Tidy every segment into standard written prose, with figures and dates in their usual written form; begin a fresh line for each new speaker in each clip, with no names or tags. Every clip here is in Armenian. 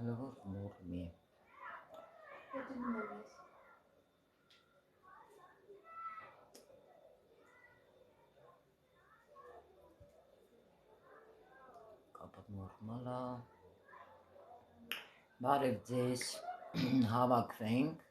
Լվոր նորմի կապը նորմալ է բարև ձեզ հավաքվենք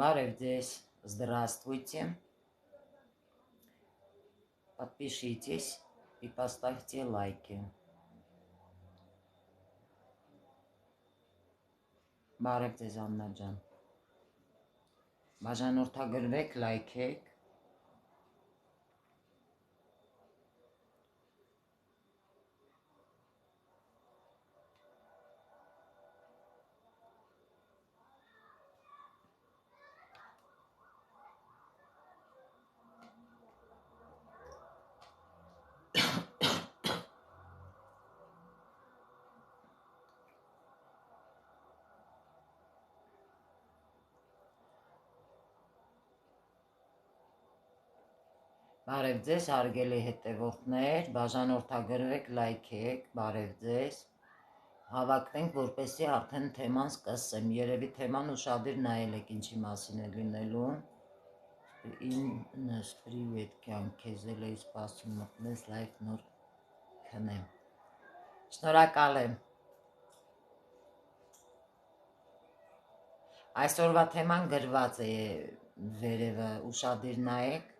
Բարև ձեզ, здравствуйте. Подпишитесь и поставьте лайки. Բարև ձեզ Աննա ջան. Բաժանորդագրվեք, լայքեք. Բարև ձեզ, հարգելի հետևորդներ, բաժանորդագրվեք, լայքեք, բարև ձեզ, հավաքվենք, որպեսզի արդեն թեման սկսեմ, երևի թեման ուշադիր նայել եք ինչի մասին է լինելու, ինձ պրիվետ կյանք, քեզ էլ էի սպասում մտնես լայվ նոր քնեմ, շնորհակալ եմ, այսօրվա թեման գրված է վերևը, ուշադիր նայեք,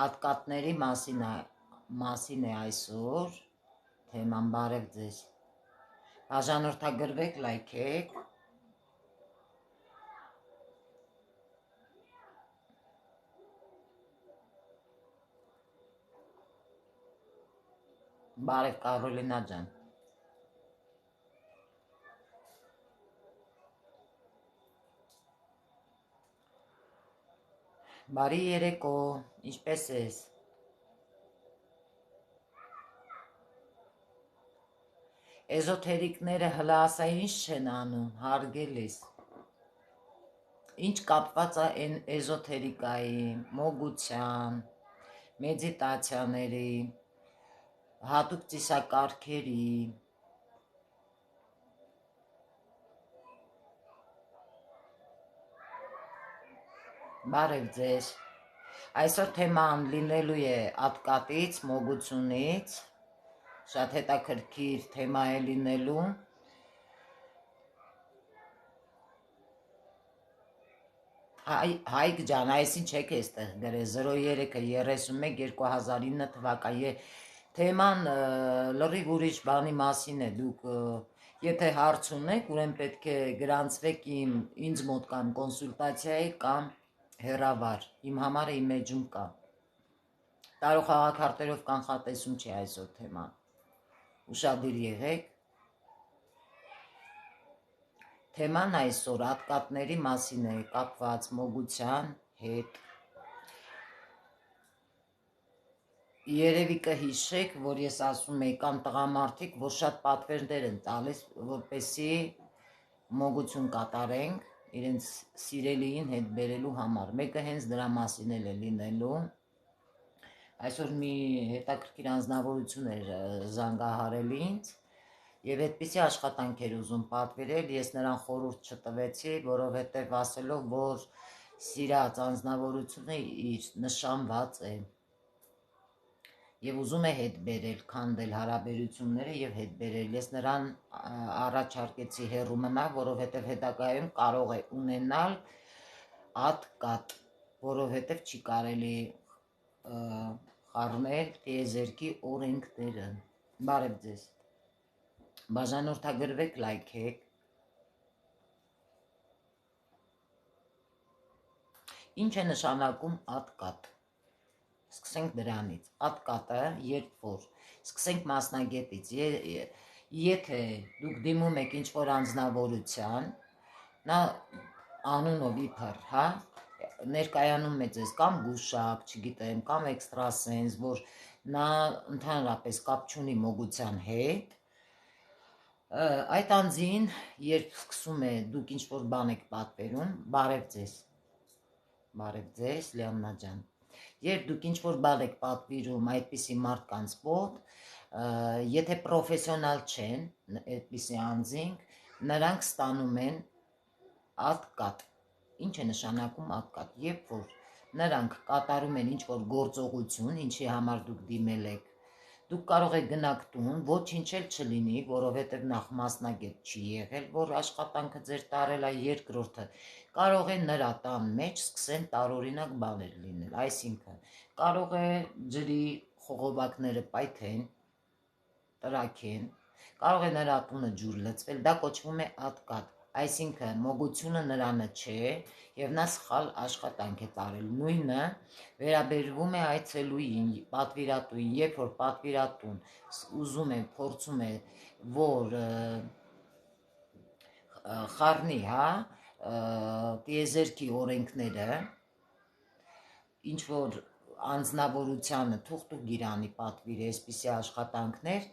Ատկատների մասին է այսօր, թեման բարև ձեզ, բաժանորդագրվեք, լայքեք, բարև Կարոլինա ջան, բարի երեկո, ինչպես ես, էզոթերիկները հլա ասա ինչ չեն անում, հարգելիս, ինչ կապված է են էզոթերիկայի, մոգության, մեդիտացիաների, հատուկ ծիսակարգերի, բարև ձեզ, այսօր թեման լինելու է ատկատից, մոգությունից, շատ հետաքրքիր թեմա է լինելու, Հայկ ջան, այս ինչ եք էստեղ գրել 03-31-2009 թվականի թեման լրիվ ուրիշ բանի մասին է, դուք եթե հարց ունեք, ուրեմն պետք է գրանցվեք ինձ մոտ կամ կոնսուլտացիայի կամ հեռավար, իմ համար իմ էջում կա, տարող խաղաքարտերով կանխատեսում չի այսօր թեման, ուշադիր եղեք, թեման այսօր ատկատների մասին է կապված մոգության հետ, երևի կհիշեք, որ ես ասում եի կան տղամարդիկ, որ շատ պատվերներ են տալիս, որպեսի մոգություն կատարենք, իրենց սիրելիին հետ բերելու համար, մեկը հենց դրա մասին էլ է լինելու, այսօր մի հետաքրքիր անձնավորություն էր զանգահարել ինձ, և այդպիսի աշխատանք էր ուզում պատվիրել, ես նրան խորհուրդ չտվեցի, որովհետև ասելով, որ սիրած անձնավորությունը իր նշանված է և ուզում է հետ բերել, քանդել հարաբերությունները և հետ բերել, ես նրան առաջարկեցի հեռու մնա, որովհետև հետագայում կարող է ունենալ ատկատ, որովհետև չի կարելի խառնել տիեզերքի օրենքները, բարև ձեզ, բաժանորդագրվեք, լայքեք, ինչ է նշանակում ատկատ, սկսենք դրանից, ատկատը երբ որ, սկսենք մասնագետից, եթե դուք դիմում եք ինչ-որ անձնավորության, նա անունով իբր, ներկայանում է ձեզ կամ գուշակ, չգիտեմ, կամ էքստրասենս, որ նա ընդհանրապես կապ չունի մոգության հետ, այդ անձին, երբ սկսում է դուք ինչ-որ բան եք պատվերում, բարև ձեզ, Լիաննա ջան, երբ դուք ինչ-որ բան եք պատվիրում այդպիսի մարդկանց մոտ, եթե պրոֆեսիոնալ չեն, այդպիսի անձինք, նրանք ստանում են ատկատ։ Ինչ է նշանակում ատկատ, երբ որ նրանք կատարում են ինչ-որ գործողություն, ինչի համար դուք դիմել եք, դուք կարող եք գնաք տուն, ոչինչ էլ չլինի, որովհետև նախ մասնագետ չի եղել, որ աշխատանքը ձեր տարել է, երկրորդը կարող է նրա տան մեջ սկսեն տարօրինակ բաներ լինել, այսինքն կարող է ջրի խողովակները պայթեն, տրաքեն, կարող է նրա տունը ջուր լցվել, դա կոչվում է ատկատ, այսինքն մոգությունը նրանը չէ և նա սխալ աշխատանք է տարել, նույնը վերաբերվում է այցելուին, պատվիրատուին, երբ որ պատվիրատուն ուզում է, փորձում է, որ խառնի, տիեզերքի օրենքները, ինչ որ անձնավորությանը թուղթուկ գիրանի պատվիր է այսպիսի աշխատանքներ,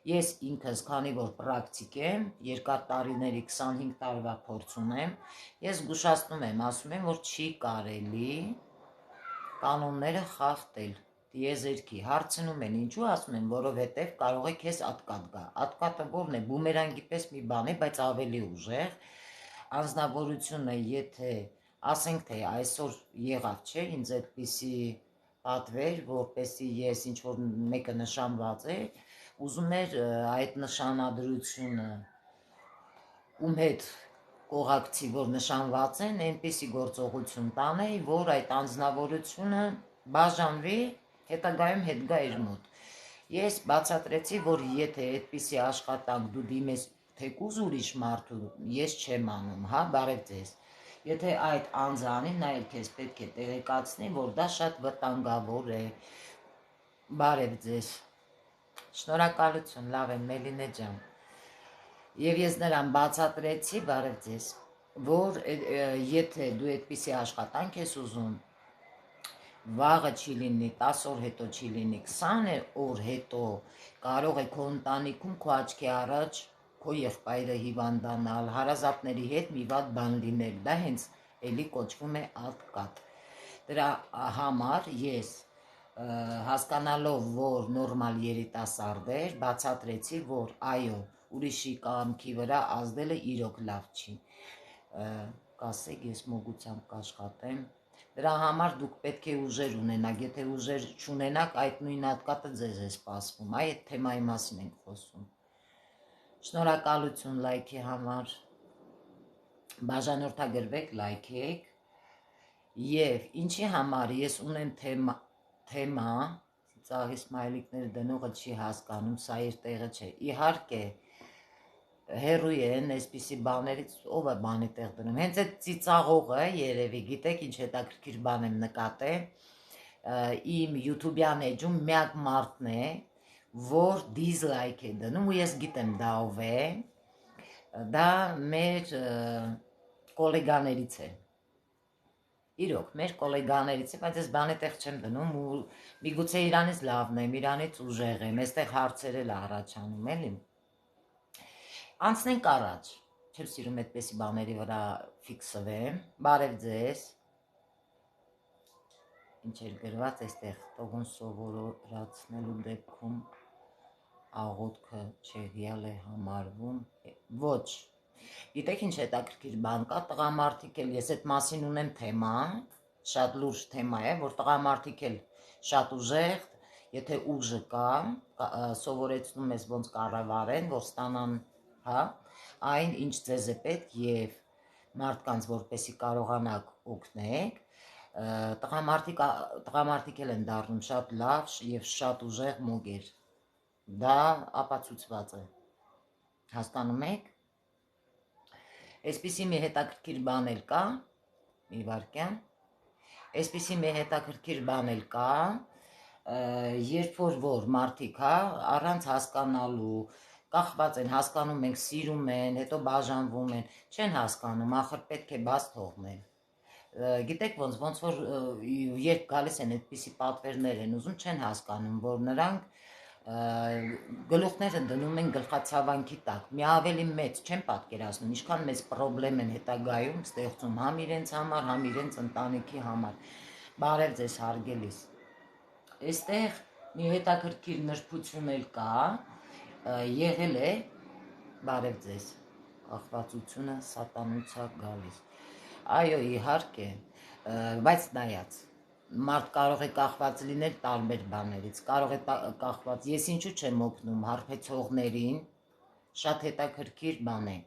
ես ինքս, քանի որ պրակտիկ եմ, երկար տարիների 25 տարվա փորձ ունեմ, ես զգուշացնում եմ, ասում եմ, որ չի կարելի կանոնները խախտել, տիեզերքի, հարցնում են ինչու, ասում են, որովհետև կարող է քեզ ատկատ գա, ատկատը որն է, բումերանգի պես մի բան է, բայց ավելի ուժեղ, անձնավորությունը, եթե ասենք թե այսօր եղավ, չէ, ինձ այդպիսի պատվեր, որպեսի ես ինչ-որ մեկը նշանված է, ուզում էր այդ նշանադրությունը ում հետ կողակցի, որ նշանված են, այնպիսի գործողություն տանեի, որ այդ անձնավորությունը բաժանվի, հետագայում հետ գա իր մոտ։ Ես բացատրեցի, որ եթե այդպիսի աշխատանք դու դիմես թեկուզ ուրիշ մարդու, ես չեմ անում, բարև ձեզ։ Եթե այդ անձը անի, նա էլ քեզ պետք է տեղեկացնի, որ դա շատ վտանգավոր է։ Բարև ձեզ։ Շնորհակալություն, լավ եմ, Մելինե ջան։ Եվ ես նրան բացատրեցի, բարև ձեզ, որ եթե դու այդպիսի աշխատանք ես ուզում, վաղը չի լինի, 10 օր հետո չի լինի, 20 օր հետո կարող է քո ընտանիքում քո աչքի առաջ քո եղբայրը հիվանդանալ, հարազատների հետ մի վատ բան լինել, դա հենց էլի կոչվում է ատկատ։ Դրա համար ես հասկանալով, որ նորմալ երիտասարդ էր, բացատրեցի, որ այո, ուրիշի կամքի վրա ազդելը իրոք լավ չի, կասեք ես մոգությամբ կաշխատեմ, դրա համար դուք պետք է ուժեր ունենաք, եթե ուժեր չունենաք, այդ նույն ատկատը ձեզ է սպասվում, այդ թեմայի մասին ենք խոսում։ Շնորհակալություն լայքի համար, բաժանորդագրվեք, լայքեք, և ինչի համար ես ունեմ թեմա, ծաղի սմայլիկները դնողը չի հասկանում, սա իր տեղը չէ, իհարկե հեռու են այսպիսի բաներից, ով է բանի տեղ դնում, հենց այդ ծիծաղողը երևի, գիտեք ինչ հետաքրքիր բան եմ նկատել, իմ յութուբյան էջում միակ մարդն է, որ դիզլայք է դնում ու ես գիտեմ դա ով է, դա մեր կոլեգաներից է, իրոք, մեր կոլեգաներից է, բայց ես բանի տեղ չեմ դնում ու միգուցե իրանից լավն եմ, իրանից ուժեղ եմ, այստեղ հարցեր էլ առաջանում, էլի։ Անցնենք առաջ, չեմ սիրում այդպեսի բաների վրա ֆիքսվեմ, բարև ձեզ, ինչ էր գրված այստեղ տողուն սովորացնելու դեպքում աղոթքը չեղյալ է համարվում, ոչ, գիտեք ինչ հետաքրքիր բան կա, տղամարդիկ էլ, ես այդ մասին ունեմ թեմա, շատ լուրջ թեմա է, որ տղամարդիկ էլ շատ ուժեղ, եթե ուժը կա, սովորեցնում ես ոնց կառավարեն, որ ստանան, այն ինչ ձեզ է պետք և մարդկանց, որպեսի կարողանաք օգնեք, տղամարդիկ էլ են դառնում շատ լավ և շատ ուժեղ մոգեր, դա ապացուցված է, հասկանում եք, այսպիսի մի հետաքրքիր բան էլ կա, մի վարքյան, այսպիսի մի հետաքրքիր բան էլ կա, երբ որ մարդիկ, առանց հասկանալու, կախված են, հասկանում ենք, սիրում են, հետո բաժանվում են, չեն հասկանում, ախր պետք է բաց թողնել, Գիտեք ոնց որ երբ գալիս են այդպիսի պատվերներ են ուզում, չեն հասկանում, որ նրանք գլուխները դնում են գլխացավանքի տակ, մի ավելի մեծ չեն պատկերացնում, ինչքան մեծ պրոբլեմ են հետագայում ստեղծում համ իրենց համար, համ իրենց ընտանիքի համար։ Բարև ձեզ հարգելիս։ Այստեղ մի հետաքրքիր նրբություն էլ կա, եղել է, բարև ձեզ, կախվածությունը սատանուց է գալիս։ Այո, իհարկե, բայց նայած, մարդ կարող է կախված լինել տարբեր բաներից, կարող է կախված, ես ինչու չեմ օգնում հարբեցողներին, շատ հետաքրքիր բան է,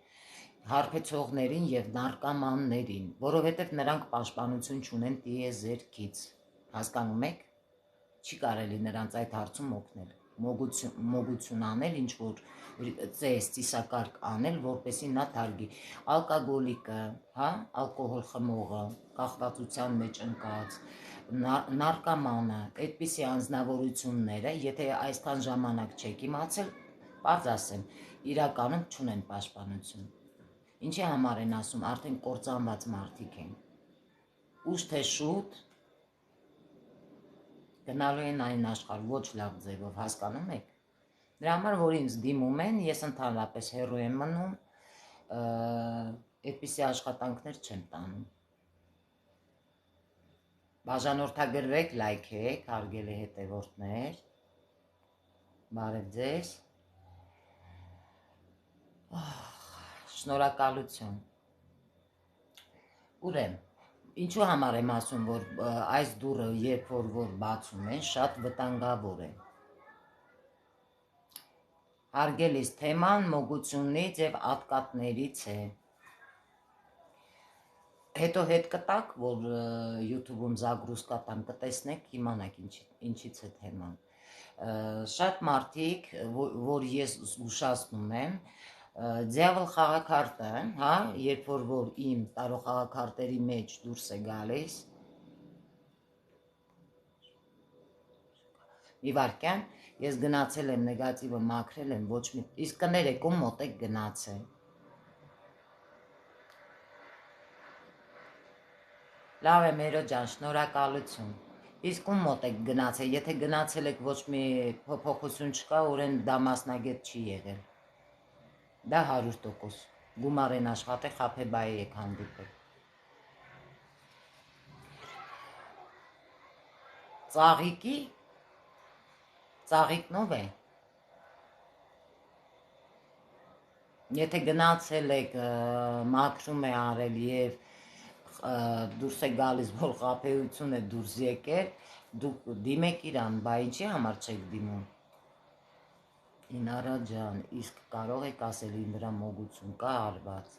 հարբեցողներին եւ նարկոմաններին, որովհետեւ նրանք պաշտպանություն չունեն տիեզերքից, հասկանում եք, չի կարելի նրանց այդ հարցում օգնել, մոգություն անել, ինչ որ ծիսակարգ անել, որպեսի նա թարգի, ալկոգոլիկը, հա, ալկոհոլ խմողը, կախվածության մեջ ընկած, նարկոմանը, այդպիսի անձնավորությունները, եթե այսքան ժամանակ չեք իմացել, պարզ ասեմ, իրականում չունեն պաշտպանություն։ Ինչի համար են ասում, արդեն կործանված մարդիկ են։ Ուշ թե շուտ գնալու են այն աշխարհ, ոչ լավ ձևով, հասկանում եք։ Դրա համար, որ ինձ դիմում են, ես ընդհանրապես հեռու եմ մնում, այդպիսի աշխատանքներ չեմ տանում։ Բաժանորդագրվեք, լայքեք, հարգելի հետևորդներ, բարև ձեզ, շնորհակալություն։ Ուրեմն, ինչու համար եմ ասում, որ այս դուռը երբ որ բացում են, շատ վտանգավոր է։ Հարգելիս, թեման մոգությունից եւ ատկատներից է։ Հետո հետ կտակ, որ YouTube-ում զագրուսկա տամ, կտեսնեք, իմանաք ինչից է թեման։ Շատ մարդիկ, որ ես զգուշացնում եմ, դիավոլ խաղաքարտը, հա, երբ որ իմ տարո խաղաքարտերի մեջ դուրս է գալիս, մի վարքյան, ես գնացել եմ նեգատիվը մաքրել եմ, ոչ մի, իսկ կներեք ում մոտ եք գնացել։ Լավ է, Մերո ջան, շնորհակալություն։ Իսկ ում մոտ եք գնացել, եթե գնացել եք ոչ մի փոփոխություն չկա, ուրեն դա մասնագետ չի եղել։ Դա 100%, գումար են աշխատել, խաբեբայի եք հանդիպել։ Ծաղիկի, ծաղիկնով է։ Եթե գնացել եք, մաքրում է արել և դուրս է գալիս, որ խաբեություն է դուրս եկել, դուք դիմեք իրան, բա ինչի համար չեք դիմում։ Ինարա ջան, իսկ կարող եք ասել իմ վրա մոգություն կա արված։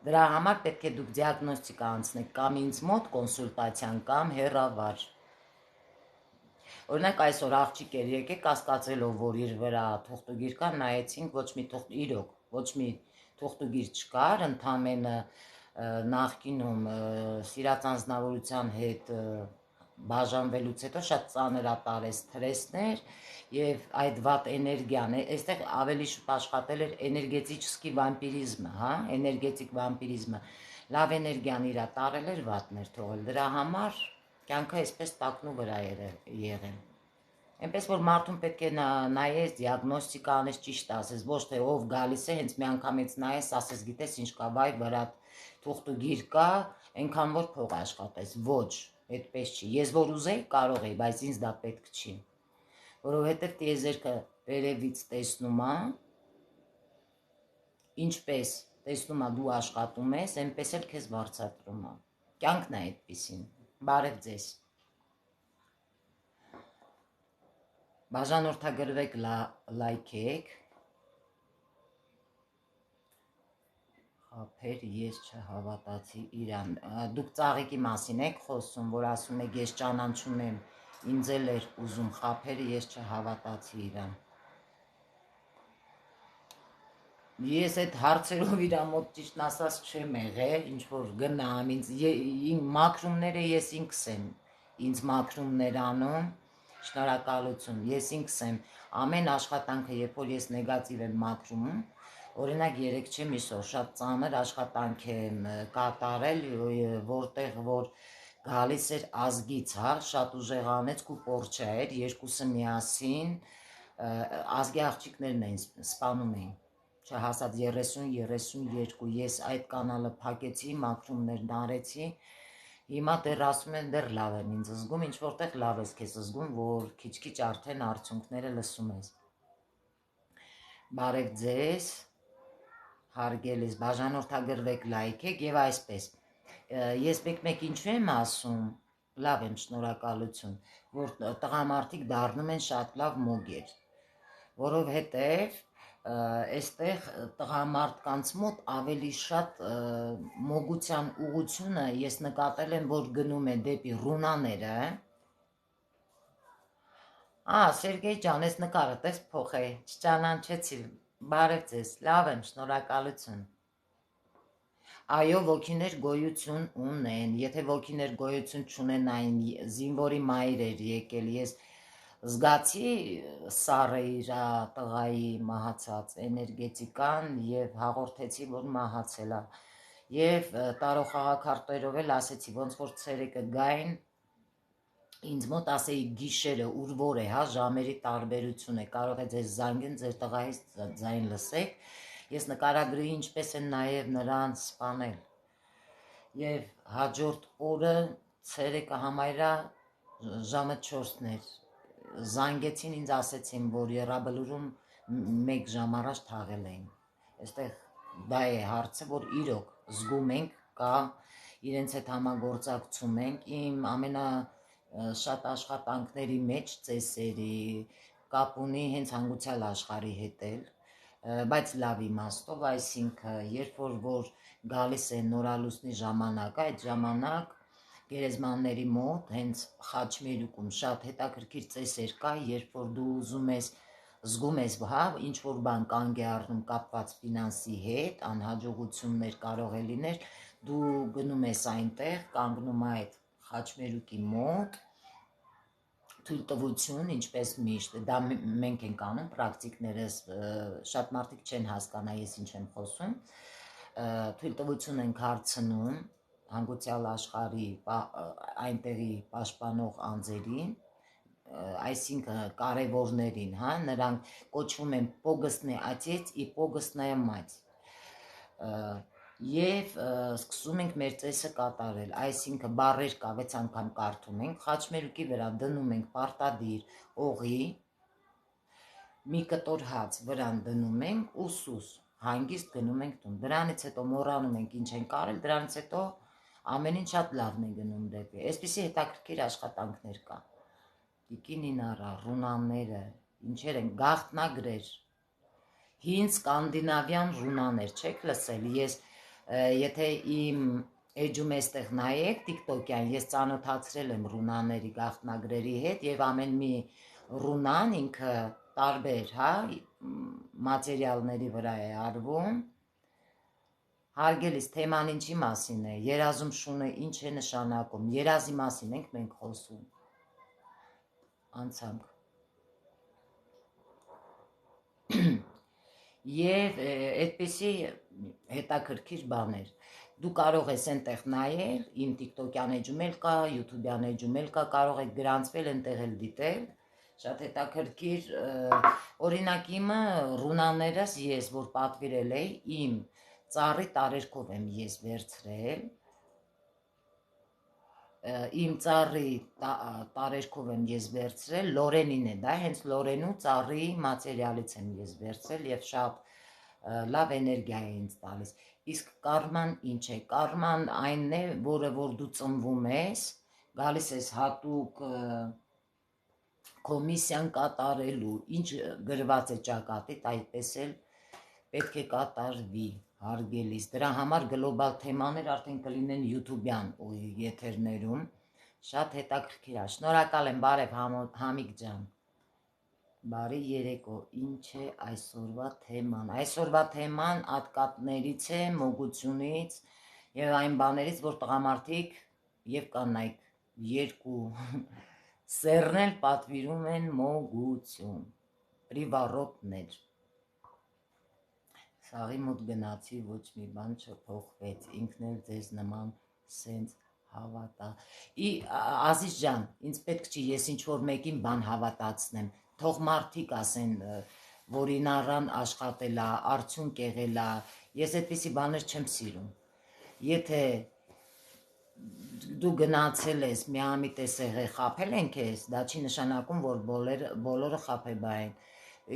Դրա համար պետք է դուք դիագնոստիկա անցնեք կամ ինձ մոտ կոնսուլտացիան կամ հեռավար։ Օրինակ այսօր աղջիկ էր եկել կասկածելով, որ իր վրա թուղթուգիր կա, նայեցինք, ոչ մի թուղթուգիր չկար, ընդամենը նախկինում սիրած անձնավորության հետ բաժանվելուց հետո շատ ծանրատարես սթրեսներ եւ այդ վատ էներգիան, այստեղ ավելի շուտ աշխատել էր էներգետический վամպիրիզմը, հա, էներգետիկ վամպիրիզմը, լավ էներգիան իրա տարել էր, վատներ թողել, դրա համար կյանքը այսպես տակնու վրա եղել։ Այնպես որ մարդուն պետք է նայես, դիագնոստիկա անես, ճիշտ ասես, ոչ թե ով գալիս է, հենց մի անգամից նայես, ասես, գիտես ինչ կա, վայ, վրա թուղթուգիր կա, այնքան որ փող աշխատես, ոչ, այդպես չի։ Ես որ ուզեի, կարող էի, բայց ինձ դա պետք չի։ Որովհետև տիեզերքը վերևից տեսնում է, ինչպես տեսնում է դու աշխատում ես, այնպես էլ քեզ վարձատրում է։ Կյանքն է այդպեսին։ Բարև ձեզ։ Բաժանորդագրվեք, լայքեք։ Խաբեր, ես չհավատացի իրան։ Դուք ծաղիկի մասին եք խոսում, որ ասում եք ես ճանաչում եմ, ինձ էլ էր ուզում խաբեր, ես չհավատացի իրան։ Ես այդ հարցերով իրա մոտ ճիշտն ասած չեմ եղել, ինչ որ գնամ, իմ մաքրումները ես ինքս եմ, ինձ մաքրումներ անում, շնորհակալություն, ես ինքս եմ, ամեն աշխատանքը, երբ որ ես նեգատիվ եմ մաքրում, Օրինակ երեք չեմ իսոր շատ ծանր աշխատանք եմ կատարել, որտեղ որ գալիս էր ազգից, հա, շատ ուժեղանեց ու պորչա էր, երկուսը միասին ազգի աղջիկներն էին սպանում էին, չհասած 30-32, ես այդ կանալը փակեցի, մաքրումներն արեցի, հիմա դեռ ասում են դեռ լավ եմ ինձ զգում, ինչ որտեղ լավ ես քեզ զգում, որ քիչ-քիչ արդեն արդյունքները լսում ես։ Բարև ձեզ, հարգելիս, բաժանորդագրվեք, լայքեք եւ այսպես։ Ես մեկ ինչու եմ ասում, լավ եմ, շնորհակալություն, որ տղամարդիկ դառնում են շատ լավ մոգեր, որովհետեւ այստեղ տղամարդկանց մոտ ավելի շատ մոգության ուղությունը ես նկատել եմ, որ գնում է դեպի ռունաները։ Սերգեյ ջան, ես նկարը տես փոխե, չճանաչեցի, բարև ձեզ, լավ եմ, շնորհակալություն։ Այո, ոգիներ գոյություն ունեն, եթե ոգիներ գոյություն չունենային, զինվորի մայր էր եկել, ես զգացի Սարը իր տղայի մահացած էներգետիկան եւ հաղորդեցի, որ մահացել է։ Եվ տարող խաղաքարտերով էլ ասեցի, ոնց որ ցերեկը գային, ինձ մոտ ասեի գիշերը ուր որ է, հա, ժամերի տարբերություն է, կարող է ձեզ զանգեն, ձեր տղայից ձայն լսեք, ես նկարագրուի ինչպես են նաև նրան սպանել։ Եվ հաջորդ օրը ցերեկը համարյա ժամը 4-ն էր, զանգեցին ինձ ասեցին, որ Եռաբլուրում 1 ժամ առաջ թաղել էին։ Այստեղ դա է հարցը, որ իրոք զգում ենք, կա իրենց հետ համագործակցում ենք, իմ շատ աշխատանքների մեջ ծեսերի կապ ունի հենց հանգուցյալ աշխարհի հետ էլ, բայց լավ իմաստով, այսինքն երբ որ գալիս է նորալուսնի ժամանակը, այդ ժամանակ գերեզմանների մոտ հենց Խաչմերուկում շատ հետաքրքիր ծեսեր կա, երբ որ դու ուզում ես զգում ես, հա, ինչ որ բան կանգ է առնում կապված ֆինանսի հետ, անհաջողություններ կարող է լինել, դու գնում ես այնտեղ, կանգնում է այդ Խաչմերուկի մոտ, թույլտվություն, ինչպես միշտ, դա մենք ենք անում, պրակտիկներս, շատ մարդիկ չեն հասկանա ես ինչ եմ խոսում, թույլտվություն ենք հարցնում հանգուցյալ աշխարհի այնտեղի պաշտպանող անձերին, այսինքն կարևորներին, հա, նրանք կոչվում են պոգստնե ատեց и պոգստնայա մать։ Եվ սկսում ենք մեր ծեսը կատարել, այսինքն բառեր կա 6 անգամ կարդում ենք, խաչմերուկի վրա դնում ենք պարտադիր օղի, մի կտոր հաց վրան դնում ենք ու սուս, հանգիստ գնում ենք տուն, դրանից հետո մոռանում ենք ինչ ենք արել, դրանից հետո ամեն ինչ շատ լավն է գնում դեպի, այսպիսի հետաքրքիր աշխատանքներ կա, տիկին Ինարա, ռունաները, ինչեր են, գաղտնագրեր, հին սկանդինավյան ռունաներ, չեք լսել, ես եթե իմ էջում էստեղ նայեք տիկտոկյան, ես ծանոթացրել եմ ռունաների գաղտնագրերի հետ և ամեն մի ռունան ինքը տարբեր, հա, մատերիալների վրա է արվում, հարգելիս թեման ինչի մասին է, երազում շունը ինչ է նշանակում, երազի մասին ենք մենք խոսում, անցանք, և այդպիսի հետաքրքիր բաներ, դու կարող ես այնտեղ նայել, իմ տիկտոկյան էջում էլ կա, յութուբյան էջում էլ կա, կարող եք գրանցվել այնտեղ էլ դիտել, շատ հետաքրքիր, օրինակ իմը ռունաներս ես, որ պատվիրել էի, իմ ծառի տարերքով եմ ես վերցրել, իմ ծառի տարերքով եմ ես վերցրել, լորենին է, դա հենց լորենու ծառի մատերիալից եմ ես վերցրել և շատ լավ էներգիա է ինձ տալիս, իսկ կարման ինչ է, կարման այնն է, որը որ դու ծնվում ես, գալիս ես հատուկ կոմիսիան կատարելու, ինչ գրված է ճակատիդ, այդպես էլ պետք է կատարվի, հարգելիս, դրա համար գլոբալ թեմաներ արդեն կլինեն յութուբյան եթերներում, շատ հետաքրքիր է, շնորհակալ եմ, բարև Համիկ ջան, բարի երեկո, ինչ է այսօրվա թեման, այսօրվա թեման ատկատներից է, մոգությունից և այն բաներից, որ տղամարդիկ և կանայք երկու սերնել պատվիրում են մոգություն, պրիվարոտներ, Սաղի մոտ գնացի, ոչ մի բան չփոխվեց, ինքն էլ ձեզ նման սենց հավատա։ Ազիզ ջան, ինձ պետք չի ես ինչ-որ մեկին բան հավատացնեմ, թող մարդիկ ասեն, որ ինառան աշխատել է, արդյունք եղել է, ես այդպիսի բաներ չեմ սիրում։ Եթե դու գնացել ես, մի տեսեղը խաբել են քեզ, դա չի նշանակում, որ բոլորը խաբեբա են։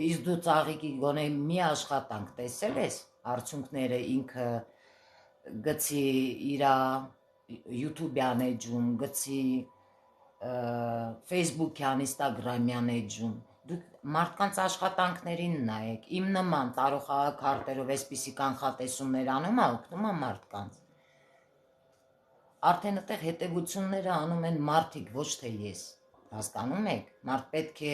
Իսկ դու ծաղիկի գոնե մի աշխատանք տեսել ես, արդյունքները ինքը գցի իրա YouTube-յան էջում, գցի Facebook-յան, Instagram-յան էջում, դուք մարդկանց աշխատանքներին նայեք, իմ նման տարոխաղակ քարտերով այսպիսի կանխատեսումներ անում է, օգնում է մարդկանց։ Արդեն այդտեղ հետևությունները անում են մարդիկ, ոչ թե ես, հասկանում եք, մարդ պետք է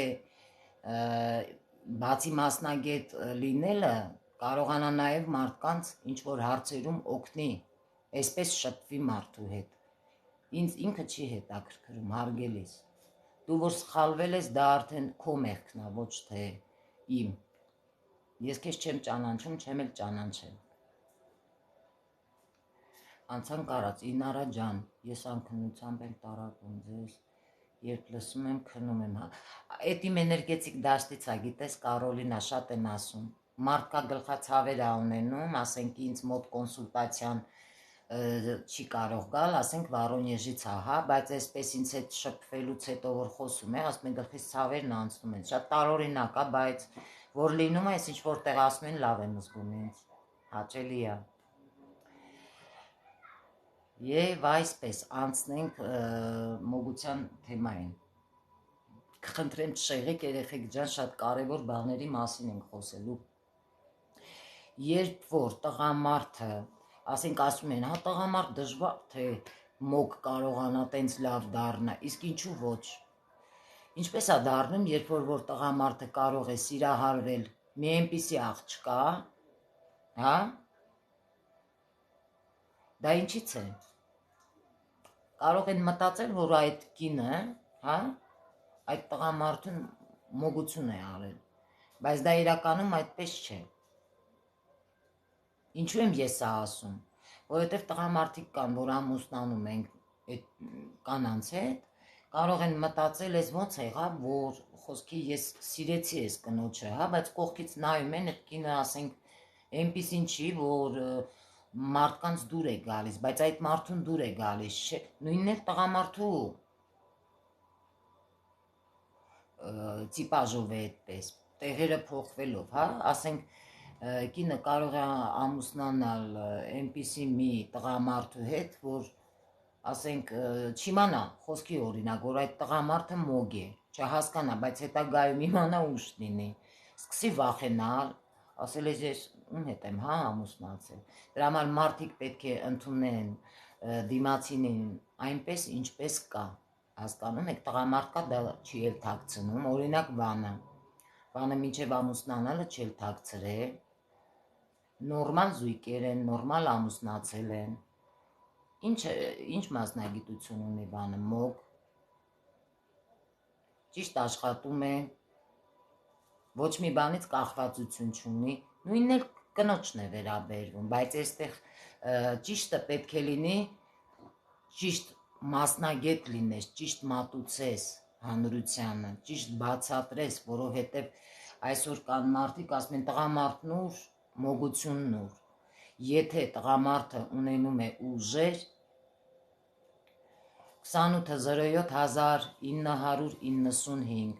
բացի մասնագետ լինելը կարողանա նաև մարդկանց ինչ-որ հարցերում օգնի, այսպես շփվի մարդու հետ, ինձ ինքը չի հետաքրքրում, հարգելիս, դու որ սխալվել ես, դա արդեն քո մեղքն է, ոչ թե իմ, ես քեզ չեմ ճանաչում, չեմ էլ ճանաչել։ Անցանք արած, Ինարա ջան, ես անքնությամբ եմ տարակում ձեզ, երբ լսում եմ, քնում եմ, էդ իմ էներգետիկ դաշտից է, գիտես, Կարոլինա, շատ են ասում, մարդկա գլխացավեր է ունենում, ասենք ինձ մոտ կոնսուլտացիան չի կարող գալ, ասենք Վարոնեժից է, հա, բայց այսպես ինձ հետ շփվելուց հետո որ խոսում է, ասում են գլխից ցավերն անցնում են, շատ տարօրինակ է, բայց որ լինում է, ես ինչ որտեղ ասում են, լավ եմ զգում ինձ, հաճելի է։ Եվ այսպես անցնենք մոգության թեմային, կխնդրեմ չշեղեք երեխեք ջան, շատ կարևոր բաների մասին ենք խոսելու, երբ որ տղամարդը, ասենք ասում են, հա տղամարդ դժվար թե մոգ կարողանա տենց լավ դառնա, իսկ ինչու ոչ, ինչպես է դառնում, երբ որ տղամարդը կարող է սիրահարվել մի այնպիսի աղջկա, հա, դա ինչից է, կարող են մտածել, որ այդ կինը, հա, այդ տղամարդուն մոգություն է արել, բայց դա իրականում այդպես չէ, ինչու եմ ես ասում, որովհետև տղամարդիկ կան, որ ամուսնանում են կանանց հետ, կարող են մտածել, ես ոնց եղավ, որ խոսքի ես սիրեցի ես կնոջը, հա, բայց կողքից նայում են, այդ կինը ասենք այնպիսին չի, որ մարդկանց դուր է գալիս, բայց այդ մարդուն դուր է գալիս, նույնն էլ տղամարդու տիպաժով է այդպես, տեղերը փոխվելով, հա, ասենք կինը կարող է ամուսնանալ այնպիսի մի տղամարդու հետ, որ ասենք չիմանա, խոսքի օրինակ, որ այդ տղամարդը մոգ է, չհասկանա, բայց հետագայում իմանա ուշ լինի, սկսի վախենալ, ասել ես ում հետ եմ, հա, ամուսնացել, դրա համար մարդիկ պետք է ընդունեն դիմացինին այնպես, ինչպես կա, հասկանում եք, տղամարդկա դա չի էլ թաքցնում, օրինակ Վանը մինչև ամուսնանալը չել թաքցրել, նորմալ զույգեր են, նորմալ ամուսնացել են, ինչ մասնագիտություն ունի Վանը, մոգ, ճիշտ աշխատում է, ոչ մի բանից կախվածություն չունի, նույնն էլ կնոջն է վերաբերվում, բայց այստեղ ճիշտը պետք է լինի, ճիշտ մասնագետ լինես, ճիշտ մատուցես հանրությանը, ճիշտ բացատրես, որովհետև այսօր կան մարդիկ ասում են տղամարդն ուր, մոգությունն ուր, եթե տղամարդը ունենում է ուժեր, 2807-1995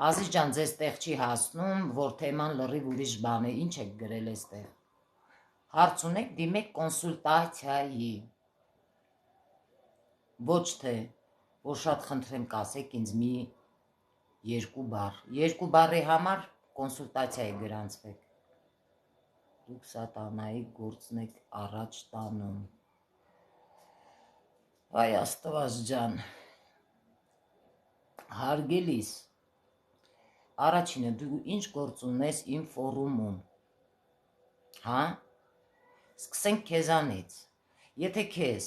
Ազիզ ջան, ձեզ տեղ չի հասնում, որ թեման լրիվ ուրիշ բան է, ինչ եք գրել էստեղ, հարց ունեք, դիմեք կոնսուլտացիայի, ոչ թե, որ շատ խնդրեմ կասեք ինձ մի երկու բառի համար կոնսուլտացիա է գրանցվեք, դուք սատանայի գործն եք առաջ տանում, այ Աստված ջան, հարգելիս, առաջինը դու ինչ գործ ունես իմ ֆորումում, հա, սկսենք քեզանից, եթե քեզ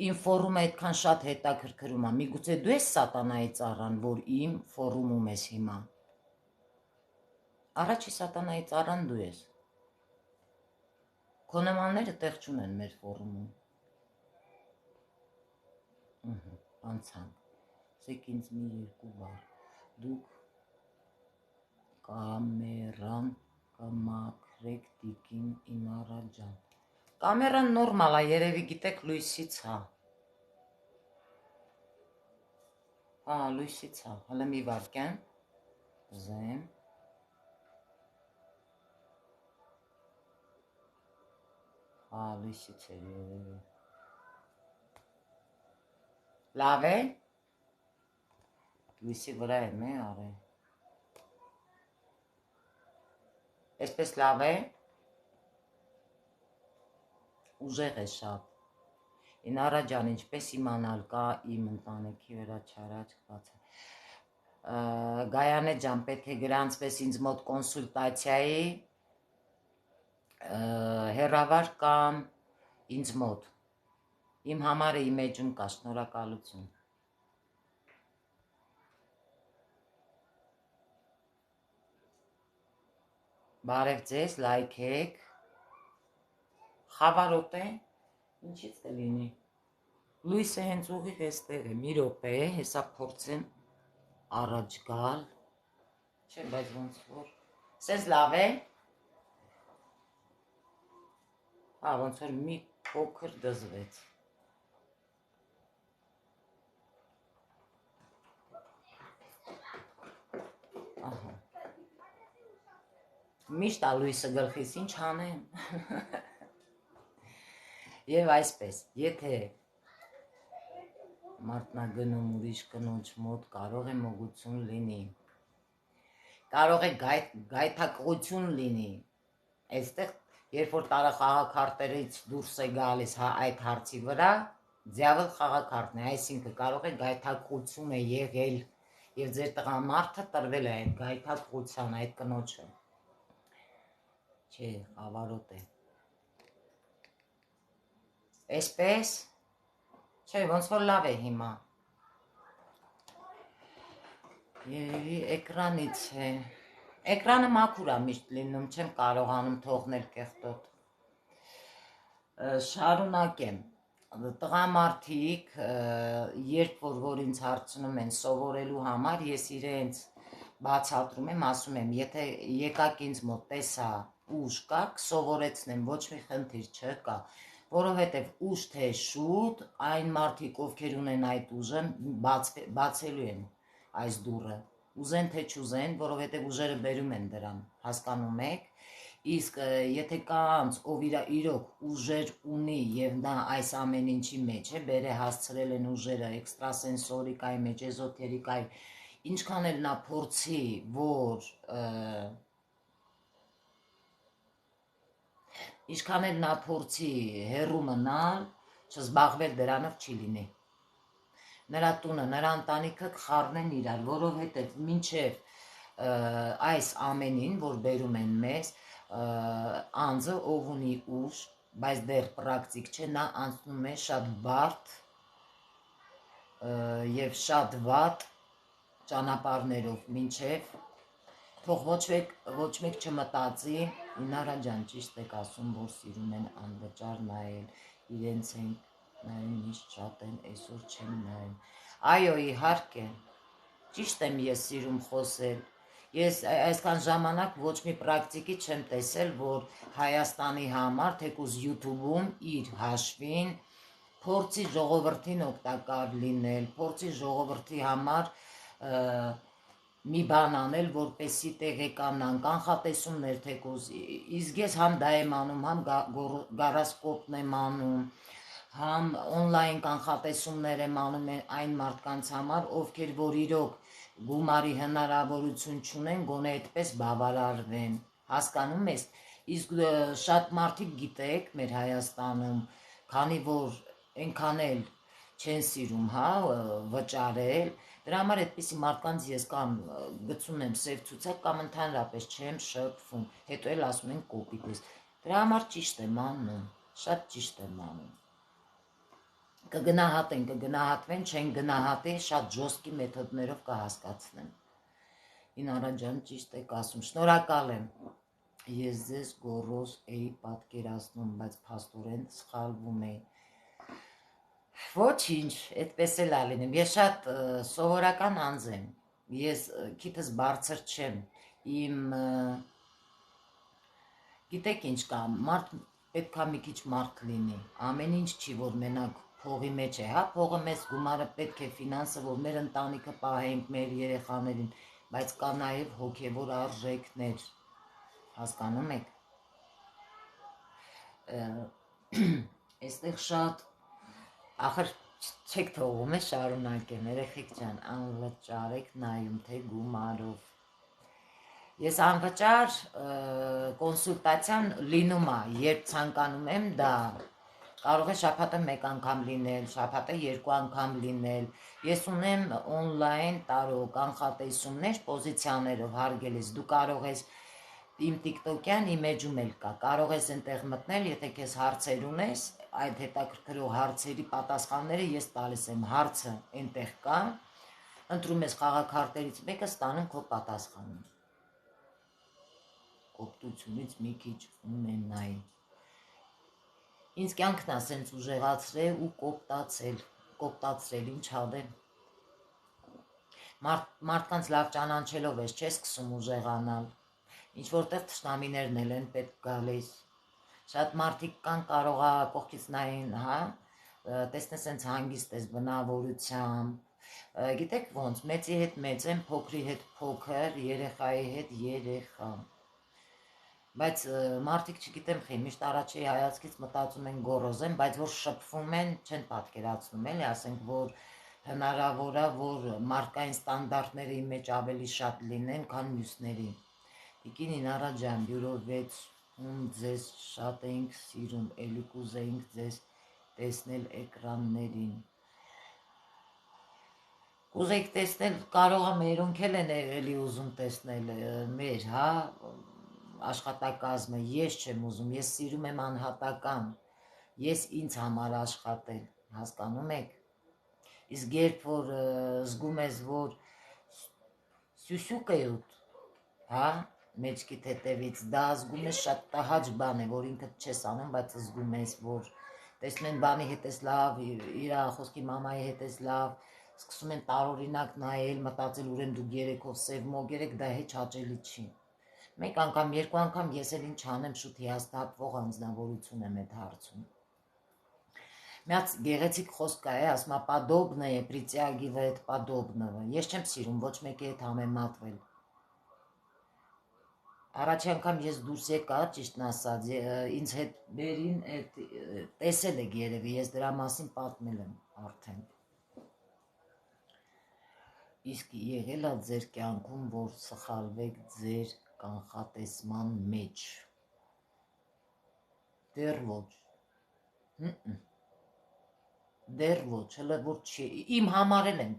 իմ ֆորումը այդքան շատ հետաքրքրում է, միգուցե դու ես սատանայի ծառան, որ իմ ֆորումում ես հիմա, առաջի սատանայի ծառան դու ես, Քո նմանները տեղ չունեն մեր ֆորումում։ Անցանք։ Ասեք ինձ մի երկու բառ։ Դուք կամերան կմաքրեք տիկին Ինարա ջան։ Կամերան նորմալ է, երևի գիտեք լույսից հա։ Հա, լույսից հա։ Հələ մի վարքյան։ Զեմ։ Հա, լույսից էր երևի։ Լավ է։ Լույսի վրա եմ արել։ Այսպես լավ է։ Ուժեղ է շատ։ Ինարա ջան, ինչպես իմանալ կա իմ ընտանիքի վրա չարաճ բացը։ Գայանե ջան, պետք է գրանցվես ինձ մոտ կոնսուլտացիայի հեռավար կամ ինձ մոտ։ Իմ համարը իմ էջում կա, շնորհակալություն։ Բարև ձեզ, լայքեք։ Խավարոտ է, ինչից կլինի։ Լույսը հենց ուղիղ էստեղ է, մի րոպե, հեսա փորձեմ առաջ գալ, չէ, բայց ոնց որ, սենց լավ է, հա, ոնց որ մի փոքր դզվեց, ահա, միշտ ա լույսը գլխիս, ինչ անեմ, և այսպես, եթե մարդնագնում ուրիշ կնոջ մոտ կարող է մոգություն լինի, կարող է գայթակղություն լինի, այստեղ, երբ որ տարախաղաքարտերից դուրս է գալիս այդ հարցի վրա, ձյավլ խաղաքարտն է, այսինքն կարող է գայթակղություն է եղել և ձեր տղամարդը տրվել է այդ գայթակղության, այդ կնոջը, չէ, խավարոտ է, այսպես, չէ, ոնց որ լավ է հիմա, երևի էկրանից է, էկրանը մաքուր է միշտ լինում, չեմ կարողանում թողնել կեղտոտ, շարունակեմ, տղամարդիկ, երբ որ ինձ հարցնում են սովորելու համար, ես իրենց բացատրում եմ, ասում եմ, եթե եկակ ինձ մոտ տեսա ուժ կա, կսովորեցնեմ, ոչ մի խնդիր չկա, որովհետև ուժ թե շուտ, այն մարդիկ, ովքեր ունեն այդ ուժը, բացելու են այս դուռը, ուզեն թե չուզեն, որովհետև ուժերը բերում են դրան, հասկանում եք, իսկ եթե կա անց, ով իրոք ուժեր ունի և նա այս ամեն ինչի մեջ է, բեր է հասցրել են ուժերը էքստրասենսորիկայի մեջ, էզոթերիկայի, ինչքան էլ նա փորձի, որ Ինչքան էլ նա փորձի հեռու մնալ, չզբաղվել դրանով չի լինի։ Նրա տունը, նրա ընտանիքը կխառնեն իրար, որովհետև մինչև այս ամենին, որ բերում են մեզ, անձը, ով ունի ուժ, բայց դեռ պրակտիկ չէ, նա անցնում է շատ բարդ և շատ վատ ճանապարհներով, մինչև թող ոչ մեկ չմտածի, Ինարա ջան, ճիշտ եք ասում, որ սիրում են անվճար նայել, իրենց են նայում միշտ շատ են, այսօր չեմ նայում, այո, իհարկե, ճիշտ եմ ես սիրում խոսել, ես այսքան ժամանակ ոչ մի պրակտիկի չեմ տեսել, որ Հայաստանի համար, թեկուզ YouTube-ում իր հաշվին, փորձի ժողովրդին օգտակար լինել, փորձի ժողովրդի համար մի բան անել, որպեսի տեղեկանան, կանխատեսումներ թեկուզ, իսկ ես համ դա եմ անում, համ գարասկոպն եմ անում, համ օնլայն կանխատեսումներ եմ անում այն մարդկանց համար, ովքեր որ իրոք գումարի հնարավորություն չունեն, գոնե այդպես բավարարվեն, հասկանում ես, իսկ շատ մարդիկ գիտեք մեր Հայաստանում, քանի որ այնքան էլ չեն սիրում, հա, վճարել, դրա համար այդպիսի մարդկանց ես կամ գցում եմ սև ցուցակ, կամ ընդհանրապես չեմ շփվում, հետո էլ ասում են կոպիտ ես, դրա համար ճիշտ եմ անում, շատ ճիշտ եմ անում, կգնահատվեն, չեն գնահատի, շատ ժոստկի մեթոդներով կհասկացնեմ, Ինարա ջան, ճիշտ եք ասում, շնորհակալ եմ, ես ձեզ գոռոզ էի պատկերացնում, բայց փաստորեն սխալվում էի։ Ոչինչ, այդպես էլ ա լինում։ Ես շատ սովորական անձ եմ։ Ես քիթս բարձր չեմ։ Իմ գիտեք ինչ կա, մարդ պետք է մի քիչ մարդ լինի։ Ամեն ինչ չի, որ մենակ փողի մեջ է, հա, փողը մեզ գումարը պետք է ֆինանսը, որ մեր ընտանիքը պահենք, մեր երեխաներին, բայց կա նաև հոգևոր արժեքներ, հասկանում եք։ Այստեղ շատ ախր չեք թողում է շարունակեմ, երեխեք ջան, անվճար եք նայում, թե գումարով։ Ես անվճար կոնսուլտացիան լինում է, երբ ցանկանում եմ դա, կարող է շաբաթը մեկ անգամ լինել, շաբաթը երկու անգամ լինել։ Ես ունեմ օնլայն տարօրինակ կանխատեսումներ պոզիցիաներով հարգելիս, դու կարող ես իմ տիկտոկյան իմեջում էլ կա, կարող ես այնտեղ մտնել, եթե քեզ հարցեր ունես, այդ հետաքրքրող հարցերի պատասխանները ես տալիս եմ, հարցը այնտեղ կա, ընտրում ես խաղաքարտերից մեկը, ստանում քո պատասխանը։ Կոպտությունից մի քիչ ունենայի։ Ինձ կյանքն է սենց ուժեղացրել ու կոպտացրել, ինչ անեմ։ Մարդկանց լավ ճանաչելով ես, չես սկսում ուժեղանալ։ Ինչ որտեղ թշնամիներն էլ են պետք գալիս։ Շատ մարդիկ կան, կարող է կողքից նային, հա, տեսնես սենց հանգիստ ես բնավորությամբ։ Գիտեք ոնց, մեծի հետ մեծ են, փոքրի հետ փոքր, երեխայի հետ երեխա։ Բայց մարդիկ չգիտեմ խի, միշտ առաջի հայացքից մտածում են գոռոզ են, բայց որ շփվում են, չեն պատկերացնում էլի, ասենք, որ հնարավոր է, որ մարդկային ստանդարտները իմ մեջ ավելի շատ լինեն, քան մյուսների։ Տիկին Ինարա ջան, բյուրո 6-ում ձեզ շատ էինք սիրում, էլի կուզեինք ձեզ տեսնել էկրաններին։ Կուզեիք տեսնել, կարող է մերոնք էլ են էլի ուզում տեսնել մեր, հա, աշխատակազմը, ես չեմ ուզում, ես սիրում եմ անհատական, ես ինձ համար աշխատել, հասկանում եք։ Իսկ երբ որ զգում ես, որ սյուսյուկ է ուտ, հա, մեջքիդ հետևից, դա զգում ես շատ տհաճ բան է, որ ինքդ չես անում, բայց զգում ես, որ տեսնում են բանի հետ ես լավ, իր խոսքի մամայի հետ ես լավ, սկսում են տարօրինակ նայել, մտածել ուրեմն դուք երեքով սև մոգեր եք, դա հեչ հաճելի չի։ Մեկ անգամ, երկու անգամ ես էլ ինչ անեմ, շուտ հիասթափվող անձնավորություն եմ այդ հարցում։ Մի հատ գեղեցիկ խոսք կա է, ասում է «Подобное притягивает подобного»։ Ես չեմ սիրում ոչ մեկի հետ համեմատվել։ Առաջի անգամ ես դուրս եկա, ճիշտն ասած, ինձ հետ բերին տեսել եք երևի, ես դրա մասին պատմել եմ արդեն։ Իսկ եղել է ձեր կյանքում, որ սխալվեք ձեր կանխատեսման մեջ։ Դեռ ոչ։ Դեռ ոչ, հələ որ չի, իմ համար էլ են։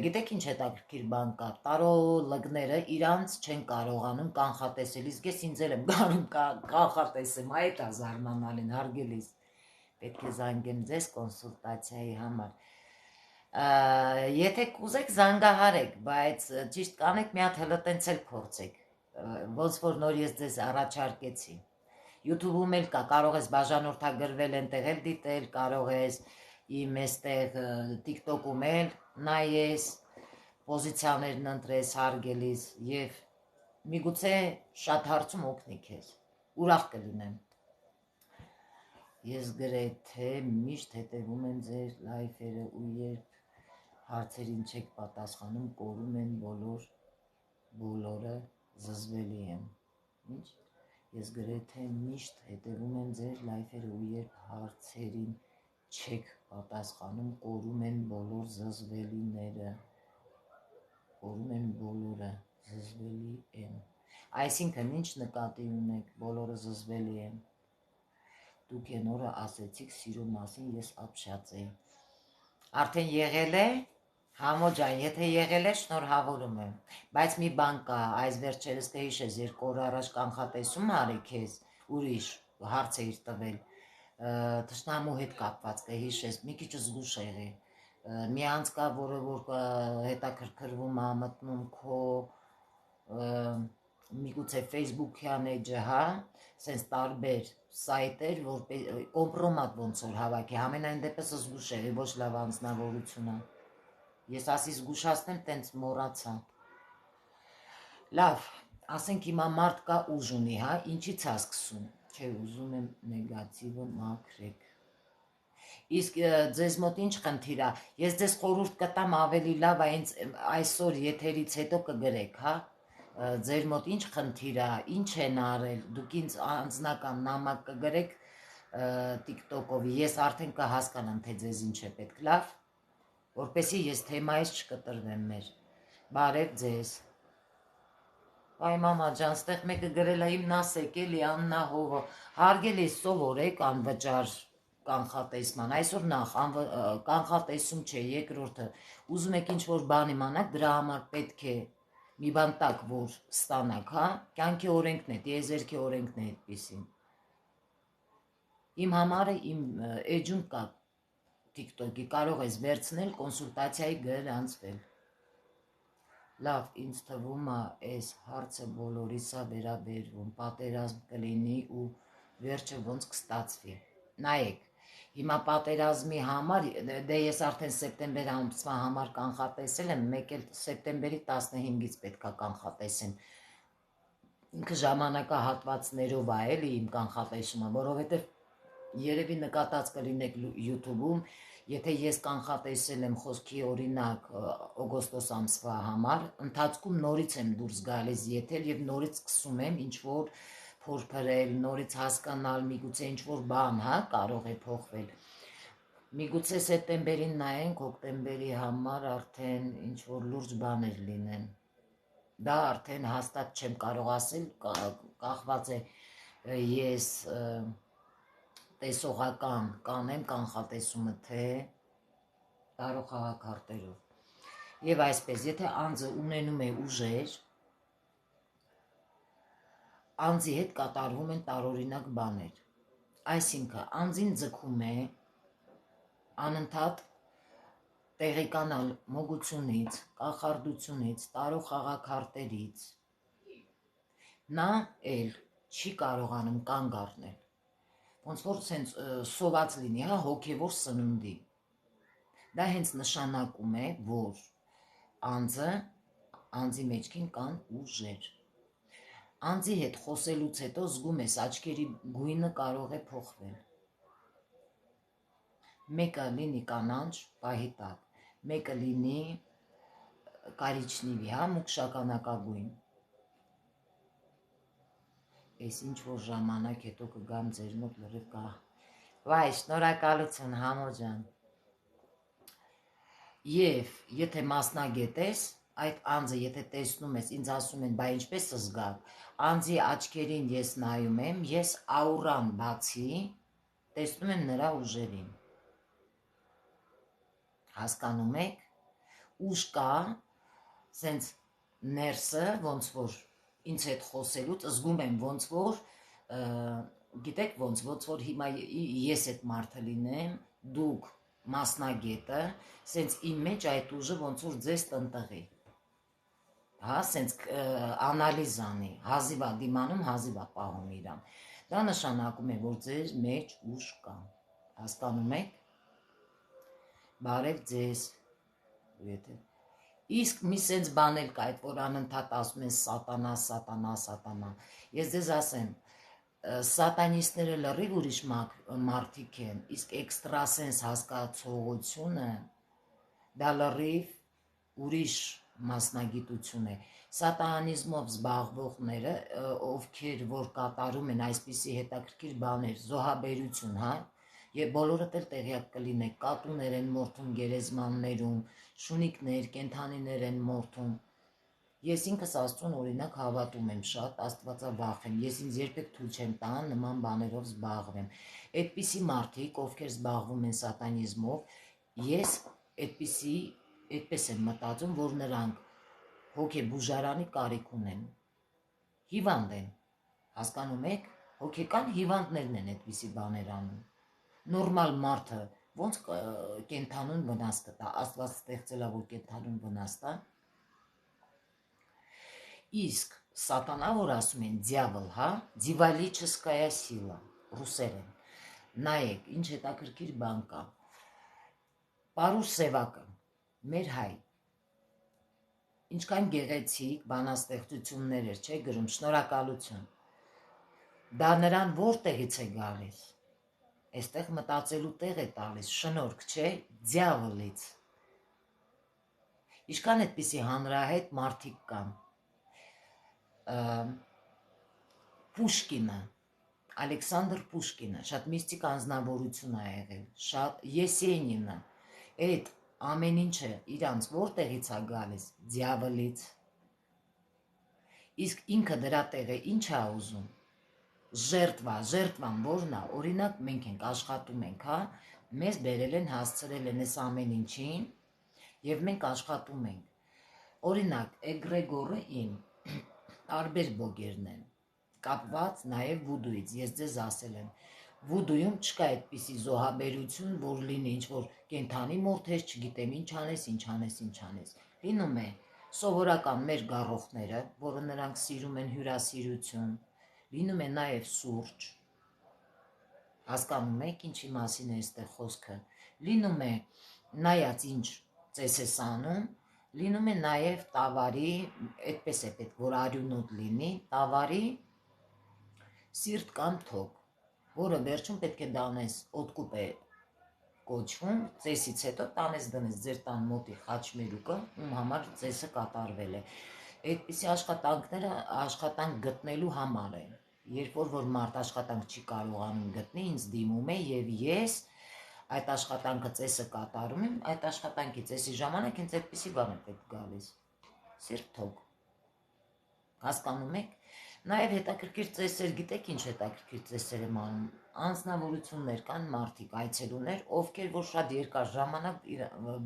Գիտեք ինչ հետաքրքիր բան կա, տարոլոգները իրանց չեն կարողանում կանխատեսել, իսկ ես ինձ էլ եմ կարում կանխատեսեմ, այդ է զարմանալին, հարգելիս, պետք է զանգեմ ձեզ կոնսուլտացիայի համար։ Եթե կուզեք զանգահարեք, բայց ճիշտ կանեք մի հատ հələ տենց էլ փորձեք, ոնց որ նոր ես ձեզ առաջարկեցի։ YouTube-ում էլ կա, կարող ես բաժանորդագրվել այնտեղ էլ դիտել, կարող ես իմ էստեղ TikTok-ում էլ նայես, պոզիցիաներն ընտրես հարգելիս և միգուցե շատ հարցում օգնի քեզ, ուրախ կլինեմ։ Ես գրեթե միշտ հետևում եմ ձեր լայֆերը ու երբ հարցերին չեք պատասխանում, կորում են բոլորը, զզվելի եմ։ Ինչ? Ես գրեթե միշտ հետևում եմ ձեր լայֆերը ու երբ հարցերին չեք պատասխանում, կորում են բոլոր զզվելիները, կորում են բոլորը, զզվելի են։ Այսինքն ինչ նկատի ունեք, բոլորը զզվելի են։ Դուք են օրը ասեցիք սիրո մասին, ես ապշած էի։ Արդեն եղել է, համո ջան, եթե եղել է, շնորհավորում եմ։ Բայց մի բան կա, այս վերջերս կհիշես, 2 օր առաջ կանխատեսում արի քեզ, ուրիշ հարց էիր տվել, թշնամու հետ կապված կհիշես, մի քիչ զգուշ եղի։ Մի անձ կա, որը որ հետաքրքրվում է, մտնում քո միգուցե Facebook-յան էջը, հա, սենց տարբեր սայտեր, որ կոմպրոմատ ոնց որ հավաքի, համենայն դեպս զգուշ է, ոչ լավ անձնավորություն է։ Ես ասի զգուշացնեմ, տենց մոռացա։ Լավ, ասենք հիմա մարդ կա ուժ ունի, հա, ինչից է սկսում։ Չէ, ուզում եմ նեգատիվը մաքրեք։ Իսկ ձեզ մոտ ինչ խնդիր է։ Ես ձեզ խորհուրդ կտամ ավելի լավ այսօր եթերից հետո կգրեք, հա։ Ձեր մոտ ինչ խնդիր է, ինչ են արել, դուք ինձ անձնական նամակ կգրեք TikTok-ով, ես արդեն կհասկանամ, թե ձեզ ինչ է պետք, լավ, որպեսզի ես թեմայից չկտրվեմ մեր։ Բարև ձեզ։ Այ մամա ջան, ստեղ մեկը գրել է իմ Նասեկ էլի Աննա Հովը, հարգելի սովորեք անվճար կանխատեսման, այսօր նախ կանխատեսում չէ, երկրորդը, ուզում եք ինչ-որ բան իմանաք, դրա համար պետք է մի բան տակ, որ ստանաք, հա, կյանքի օրենքն է, տիեզերքի օրենքն է այդպիսին։ Իմ համարը իմ էջում կա TikTok-ի, կարող ես վերցնել, կոնսուլտացիայի գրանցվել։ Լավ, ինձ թվում է, այս հարցը բոլորիս է վերաբերվում, պատերազմ կլինի ու վերջը ոնց կստացվի։ Նայեք, հիմա պատերազմի համար, դե ես արդեն սեպտեմբեր ամսվա համար կանխատեսել եմ, մեկ էլ սեպտեմբերի 15-ից պետք է կանխատեսեմ։ Ինքը ժամանակահատվածներով է էլի իմ կանխատեսումը, որովհետև երևի նկատած կլինեք YouTube-ում, եթե ես կանխատեսել եմ խոսքի օրինակ օգոստոս ամսվա համար, ընթացքում նորից եմ դուրս գալիս եթել եւ նորից սկսում եմ ինչ-որ փորփրել, նորից հասկանալ, միգուցե ինչ-որ բան, հա, կարող է փոխվել։ Միգուցե սեպտեմբերին նայենք, օկտեմբերի համար արդեն ինչ-որ լուրջ բաներ լինեն։ Դա արդեն հաստատ չեմ կարող ասել, կախված է ես տեսողական կանեմ կանխատեսումը, թե տարող խաղաքարտերով։ Եվ այսպես, եթե անձը ունենում է ուժեր, անձի հետ կատարվում են տարօրինակ բաներ։ Այսինքն, անձին ձգում է անընդհատ տեղեկանալ մոգությունից, կախարդությունից, տարող խաղաքարտերից, նա էլ չի կարողանում կանգ առնել, ոնց որ սենց սոված լինի, հա, հոգևոր սննդի։ Դա հենց նշանակում է, որ անձի մեջքին կան ուժեր։ Անձի հետ խոսելուց հետո զգում ես աչքերի գույնը կարող է փոխվել։ Մեկը լինի կանանչ, պահի տակ, մեկը լինի կարիճնիվի, հա, մուգ շագանակագույն։ Ես ինչ-որ ժամանակ հետո կգամ ձեր մոտ լրիվ կա։ Վայ, շնորհակալություն համո ջան։ Եվ եթե մասնագետ ես, այդ անձը եթե տեսնում ես, ինձ ասում են, բա ինչպես զգաք, անձի աչքերին ես նայում եմ, ես աուրան բացի, տեսնում եմ նրա ուժերին։ Հասկանում եք, ուժ կա, սենց ներսը, ոնց որ ինձ հետ խոսելուց զգում եմ ոնց որ, գիտեք ոնց որ հիմա ես այդ մարդը լինեմ, դուք մասնագետը, սենց իմ մեջ այդ ուժը ոնց որ ձեզ տնտղի, հա, սենց անալիզ անի, հազիվա դիմանում, հազիվա պահում իրան, դա նշանակում է, որ ձեր մեջ ուժ կա, հասկանում եք, բարև ձեզ, Իսկ մի սենց բան էլ կա, այդ որ անընդհատ ասում են սատանա, սատանա, սատանա։ Ես ձեզ ասեմ, սատանիստները լրիվ ուրիշ մարդիկ են, իսկ էքստրասենս հասկացողությունը դա լրիվ ուրիշ մասնագիտություն է։ Սատանիզմով զբաղվողները, ովքեր որ կատարում են այսպիսի հետաքրքիր բաներ, զոհաբերություն, հա, եւ բոլորդ էլ տեղյակ կլինեք, կատուներ են մորթում գերեզմաններում, շունիկներ, կենթանիներ են մորթում։ Ես ինքս Աստծուն օրինակ հավատում եմ շատ, Աստվածավախ եմ, ես ինձ երբեք թույլ չեմ տա նման բաներով զբաղվեմ։ Այդպիսի մարդիկ, ովքեր զբաղվում են սատանիզմով, ես այդպես եմ մտածում, որ նրանք հոգեբուժարանի կարիք ունեն, հիվանդ են, հասկանում եք, հոգեկան հիվանդներն են այդպիսի բաներ անում։ Նորմալ մարդը ոնց կենթանուն վնաս կտա, Աստված ստեղծել է, որ կենթանուն վնաս տա։ Իսկ Սատանա, որ ասում են դյավոլ, հա, դիվալիչеская сила, ռուսերեն։ Նայեք, ինչ հետաքրքիր բան կա։ Պարուս Սևակը, մեր հայ, ինչքան գեղեցիկ բանաստեղծություններ էր, չէ՞ գրում, շնորհակալություն։ Դա նրան որտեղից է գալիս։ Այստեղ մտածելու տեղ է տալիս, շնորհք, չէ՞, դյավոլից։ Ինչքան այդպիսի հանրահայտ մարդիկ կան։ Պուշկինը, Ալեքսանդր Պուշկինը, շատ միստիկ անձնավորություն է եղել, շատ Եսենինը, այդ ամեն ինչը իրանց որտեղից է գալիս, դյավոլից։ Իսկ ինքը դրա տեղը ինչ է ուզում, ժերտվան որն է, օրինակ մենք ենք աշխատում ենք, հա, մեզ բերել են, հասցրել են այս ամեն ինչին և մենք աշխատում ենք։ Օրինակ, էգրեգորը իմ տարբեր բոգերն են, կապված նաև վուդուից, ես ձեզ ասել եմ, վուդույում չկա այդպիսի զոհաբերություն, որ լինի ինչ-որ կենթանի մորթես, չգիտեմ ինչ անես, լինում է սովորական մեր գառոխները, որը նրանք սիրում են հյուրասիրություն, լինում է նաև սուրճ, հասկանում եք ինչի մասին է այստեղ խոսքը, լինում է նայած ինչ ծես ես անում, լինում է նաև տավարի, այդպես է պետք, որ արյունոտ լինի, տավարի սիրտ կամ թոք, որը վերջում պետք է դանես, օդկուպ է կոչվում, ծեսից հետո տանես դնես ձեր տան մոտի խաչմերուկը, ում համար ծեսը կատարվել է։ Այդպիսի աշխատանք գտնելու համար է, երբ որ մարդ աշխատանք չի կարողանում գտնի, ինձ դիմում է և ես այդ աշխատանքը ծեսը կատարում եմ, այդ աշխատանքի ծեսի ժամանակ ինձ այդպիսի բան է պետք գալիս, սիրտ թոք, հասկանում եք, նաև հետաքրքիր ծեսեր, գիտեք ինչ հետաքրքիր ծեսեր եմ անում, անձնավորություններ կան մարդիկ, այցելուներ, ովքեր որ շատ երկար ժամանակ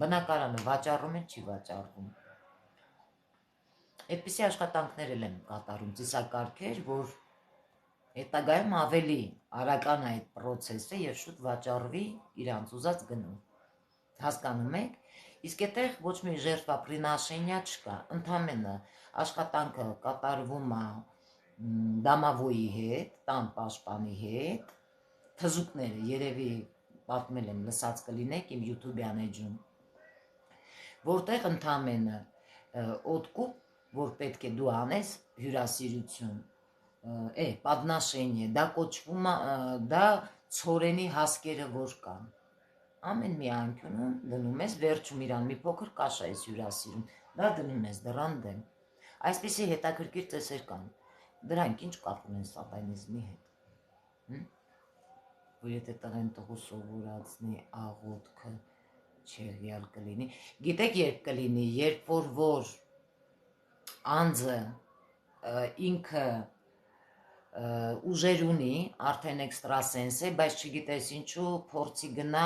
բնակարանը վաճառում են, չի վաճառվում։ Այդպիսի աշխատանքներ եմ կատարում, ծիսակարգեր, որ հետագայում ավելի արական է այդ պրոցեսը և շուտ վաճառվի իրանց ուզած գնում, հասկանում եք, իսկ այդտեղ ոչ մի ժերտվապրինաշենյա չկա, ընդամենը աշխատանքը կատարվում է դամավոյի հետ, տան պաշտպանի հետ, թզուկները երևի պատմել եմ, լսած կլինեք իմ յութուբյան էջում, որտեղ ընդամենը օդկուպ, որ պետք է դու անես հյուրասիրություն, պատնաշենյ է, դա կոչվում է, դա ցորենի հասկերը որ կան, ամեն մի անկյունում դնում ես, վերջում իրան մի փոքր կաշա ես հյուրասիրում, դա դնում ես դռան դեմ, այսպիսի հետաքրքիր ծեսեր կան, դրանք ինչ կապ ունեն սատանիզմի հետ, որ եթե տղեն տղու սովորացնի աղոտքը չեղյալ կլինի, գիտեք երբ կլինի, երբ որ անձը ինքը ուժեր ունի, արդեն էքստրասենս է, բայց չգիտես ինչու փորձի գնա,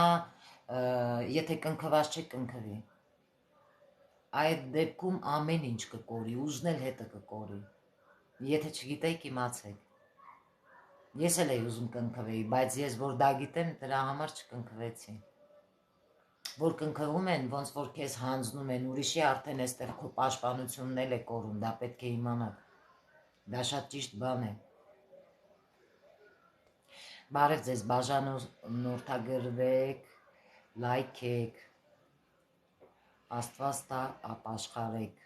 եթե կնքված չէ կնքվի, այդ դեպքում ամեն ինչ կկորի, ուժն էլ հետը կկորի, եթե չգիտեք իմացեք, ես էլ էի ուզում կնքվեի, բայց ես որ դա գիտեմ, դրա համար չկնքվեցի, որ կնքվում են, ոնց որ քեզ հանձնում են, ուրիշի արդեն այստեղ քո պաշտպանությունն էլ է կորում, դա պետք է իմանաք, դա շատ ճիշտ բան է, բարև ձեզ, բաժանորդագրվեք, լայքեք, Աստված տա ապաշխարեք,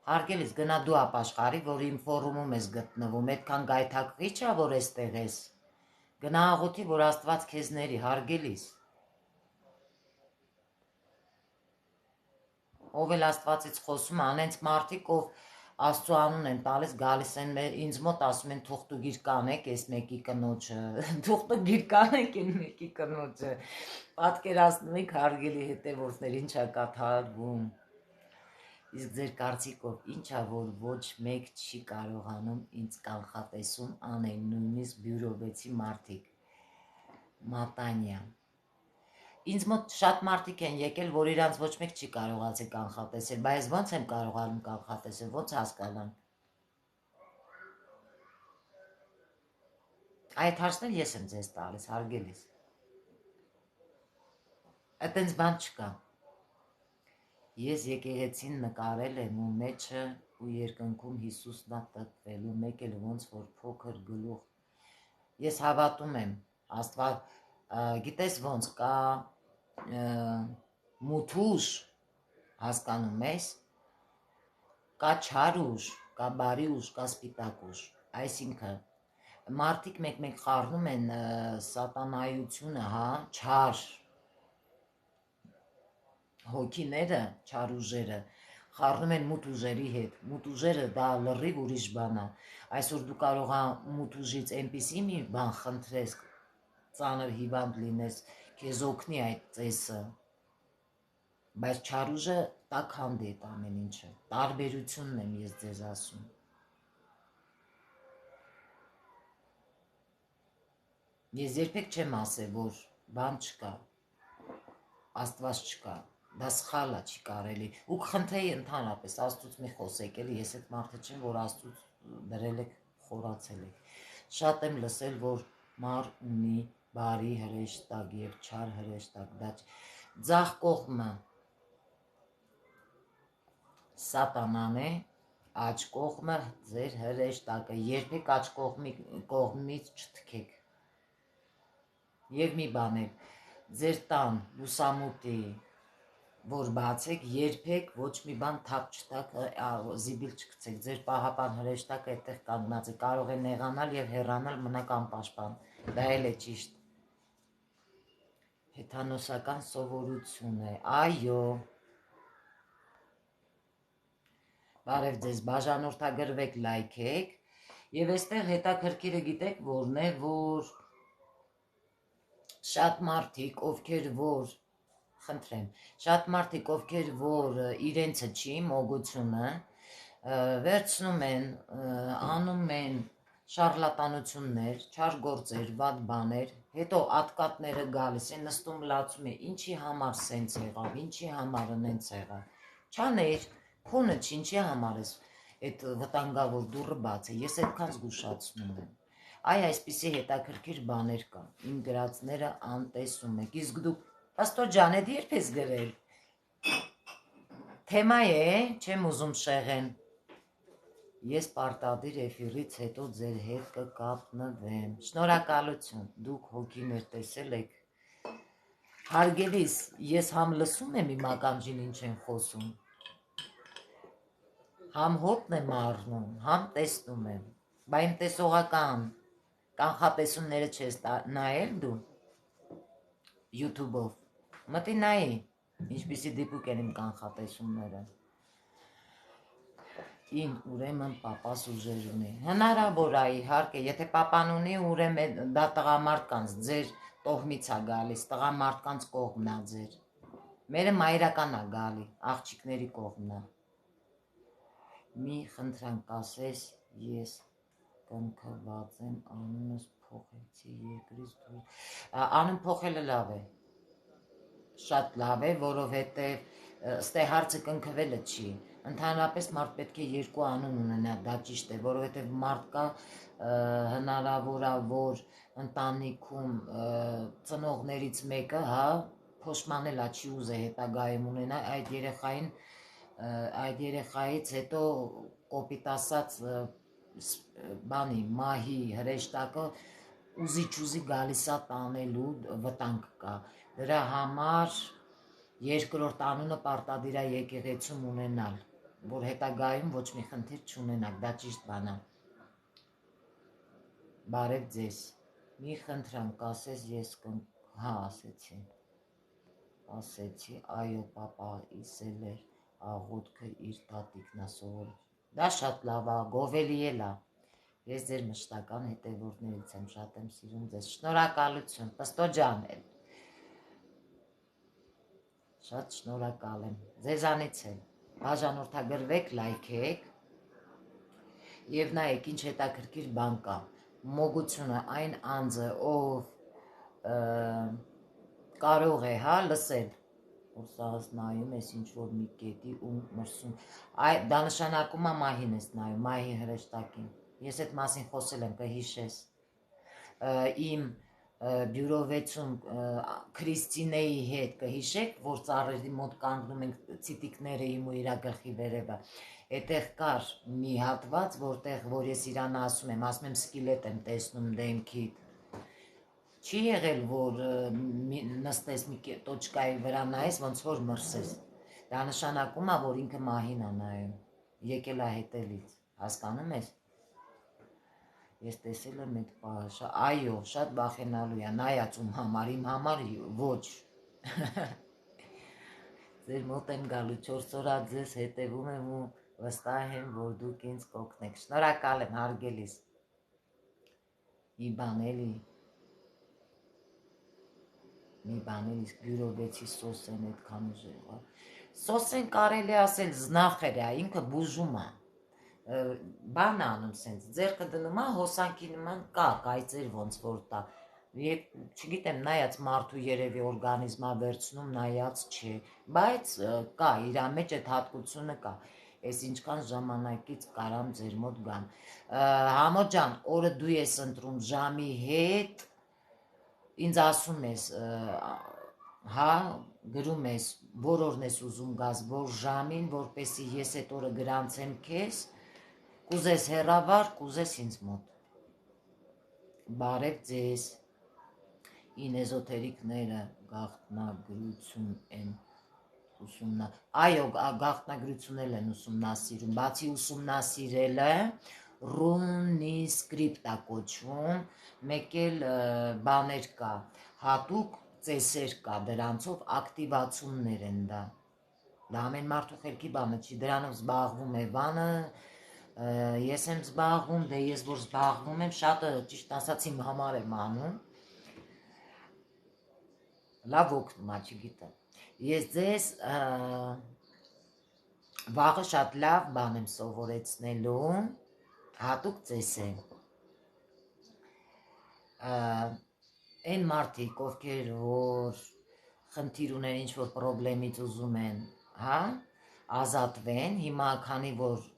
հարգելիս գնա դու ապաշխարի, որ իմ ֆորումում ես գտնվում, այդքան գայթակղի չա, որ այստեղ ես, գնա աղոթի, որ Աստված քեզ ների, հարգելիս, ով էլ Աստվածից խոսում, անենց մարդիկ, ով Աստծու անուն են տալիս, գալիս են ինձ մոտ ասում են թող դու գիր կանեք այս մեկի կնոջը, թող դու գիր կանեք այն մեկի կնոջը, պատկերացնում եք հարգելի հետևորդներ, ինչ է կատարվում, իսկ ձեր կարծիքով ինչ է, որ ոչ մեկ չի կարողանում ինձ կանխատեսում անել, նույնիսկ բյուրովեցի մարդիկ, Մատանյան, ինձ մոտ շատ մարդիկ են եկել, որ իրանց ոչ մեկ չի կարողացել կանխատեսել, բայց ոնց եմ կարողանում կանխատեսել, ոնց հասկանամ։ Այդ հարցն էլ ես եմ ձեզ տալիս, հարգելիս։ Այտենց բան չկա։ Ես եկեղեցին նկարել եմ ու մեջը ու երկնքում Հիսուսն է տպվելու, մեկ էլ ոնց որ փոքր գլուխ։ Ես հավատում եմ, Աստված, գիտես ոնց կա մութուժ, հասկանում ես, կա չար ուժ, կա բարի ուժ, կա սպիտակ ուժ, այսինքն մարդիկ մեկ-մեկ խառնում են սատանայությունը, հա, չար հոգիները, չար ուժերը, խառնում են մութ ուժերի հետ, մութ ուժերը դա լրիվ ուրիշ բան է, այսօր դու կարող ես մութ ուժից այնպիսի մի բան խնդրես, ծանր հիվանդ լինես, քեզ օգնի այդ ծեսը, բայց չար ուժը տաք հանդի է ամեն ինչը, տարբերությունն եմ ես ձեզ ասում։ Ես երբեք չեմ ասել, որ բան չկա, Աստված չկա, դա սխալ է, չի կարելի, ու կխնդրեի ընդհանրապես, Աստծուց մի խոսեք, էլի ես այդ մարդը չեմ, որ Աստծուց դրել եք, խորացել եք, շատ եմ լսել, որ մար ունի բարի հրեշտակ և չար հրեշտակ, դա ձախ կողմը սատանան է, աջ կողմը ձեր հրեշտակը, երբեք աջ կողմից չթքեք։ Եվ մի բան է, ձեր տան լուսամուտի, որ բացեք, երբեք ոչ մի բան թափ չտակ, զիբիլ չգցեք, ձեր պահապան հրեշտակը այդտեղ կանգնած է, կարող է նեղանալ և հեռանալ, մնաք անպաշտպան, դա էլ է ճիշտ։ Հեթանոսական սովորություն է, այո։ Բարև ձեզ, բաժանորդագրվեք, լայքեք, և այստեղ հետաքրքիրը գիտեք որն է, որ շատ մարդիկ, ովքեր որ, խնդրեմ, շատ մարդիկ, ովքեր որ իրենցը չի, մոգությունը, վերցնում են, անում են շարլատանություններ, չար գործեր, վատ բաներ, հետո ատկատները գալիս են, նստում լացում է, ինչի համար սենց եղավ, ինչի համար ընենց եղավ, չաներ, քոնը չի, ինչի համար ես այդ վտանգավոր դուռը բաց է, ես այդքան զգուշացնում եմ, այ այսպիսի հետաքրքիր բաներ կան, իմ գրածները անտեսում եք, իսկ դուք, Պաստոր ջան, էդ երբ ես գրել, թեմա է, չեմ ուզում շեղեն, ես պարտադիր էֆիրից հետո ձեր հետ կկապնվեմ, շնորհակալություն, դուք հոգիներ տեսել եք, հարգելիս, ես համ լսում եմ իմ ականջին ինչ են խոսում, համ հոտն եմ առնում, համ տեսնում եմ, բա իմ տեսողական կանխատեսումները չես նայել դու YouTube-ով, մտի նայի, ինչպիսի դիպուկ են իմ կանխատեսումները, ին ուրեմն պապաս ուժեր ունի, հնարավոր է իհարկե, եթե պապան ունի, ուրեմն դա տղամարդկանց, ձեր տոհմից է գալիս, տղամարդկանց կողմն է ձեր, մերը մայրական է գալի, աղջիկների կողմն է, մի խնդրանք ասես, ես կնքված եմ, անունս փոխեցի երկրից դուրս, անուն փոխելը լավ է, շատ լավ է, որովհետև ստե հարցը կնքվելը չի, ընդհանրապես մարդ պետք է երկու անուն ունենա, դա ճիշտ է, որովհետև մարդ կա հնարավոր է, որ ընտանիքում ծնողներից մեկը, հա, փոշմանելա չի ուզե հետագայում ունենա այդ երեխայից հետո կոպիտ ասած բանի, մահի հրեշտակը ուզի գալիս է տանելու վտանգ կա, դրա համար երկրորդ անունը պարտադիր է եկեղեցում ունենալ, որ հետագայում ոչ մի խնդիր չունենաք, դա ճիշտ բան է, բարև ձեզ, մի խնդրանք ասես ես հա ասեցի, այո պապա իսել էր աղոտքը իր տատիկն է սովորել, դա շատ լավ է, գովելի էլ է, ես ձեր մշտական հետևորդներից եմ, շատ եմ սիրում ձեզ, շնորհակալություն, Պստո ջան, շատ շնորհակալ եմ, ձեզանից եմ, բաժանորդագրվեք, լայքեք, և նայեք ինչ հետաքրքիր բան կա, մոգությունը այն անձը, ով կարող է, հա, լսել, որ սաղս նայում ես ինչ-որ մի կետի ու մրսում, դա նշանակում է մահին ես նայում, մահի հրեշտակին, ես այդ մասին խոսել եմ, կհիշես, իմ բյուրո 6-ում Քրիստինեի հետ կհիշեք, որ ծառերի մոտ կանգնում ենք ցիտիկները իմ ու իր գլխի վերևը։ Այդտեղ կար մի հատված, որ ես իրան ասում եմ սկիլետ եմ տեսնում դեմքիդ։ Չի եղել, որ նստես մի տոճկայի վրա նայես, ոնց որ մրսես։ Դա նշանակում է, որ ինքը մահին է նայում, եկել է հետևից, հասկանում ես։ Ես տեսել եմ այդ պահը, այո, շատ վախենալու է, նայած ում համար, իմ համար ոչ։ Ձեր մոտ եմ գալու 4 օր ձեզ հետևում եմ ու վստահ եմ, որ դուք ինձ կօգնեք։ Շնորհակալ եմ, հարգելիս։ Մի բան իսկ բյուրո 6-ի սոսեն այդքան ուժեղ։ Սոսեն կարելի ասել զնախեր է, ինքը բուժում է։ Բան անում սենց, ձերքը դնում է հոսանքի նման կա կայծեր ոնց որ տա, չգիտեմ նայած մարդու երևի օրգանիզմա վերցնում, նայած չի, բայց կա, իրա մեջ այդ հատկությունը կա, ես ինչքան ժամանակից կարամ ձեր մոտ գամ։ Համո ջան, օրը դու ես ընտրում ժամի հետ, ինձ ասում ես, հա, գրում ես, որ օրն ես ուզում գաս, որ ժամին, որպեսի ես այդ օրը գրանցեմ քեզ, կուզես հեռավար, կուզես ինձ մոտ։ Բարև ձեզ, ին էզոթերիկները գաղտնագրություն են այո, գաղտնագրությունել են ուսումնասիրում, բացի ուսումնասիրելը, ռունիսկրիպտ է կոչվում, մեկ էլ բաներ կա, հատուկ ծեսեր կա, դրանցով ակտիվացումներ են դա ամեն մարդու խելքի բանը չի, դրանով զբաղվում է բանը, ես եմ զբաղվում, դե ես որ զբաղվում եմ, շատը ճիշտ ասած իմ համար եմ անում, լավ օգնում է, չգիտեմ, ես ձեզ վաղը շատ լավ բան եմ սովորեցնելու, հատուկ ծեսեմ, այն մարդիկ, ովքեր որ խնդիր ունեն, ինչ-որ պրոբլեմից ուզում են, հա, ազատվեն, հիմա քանի որ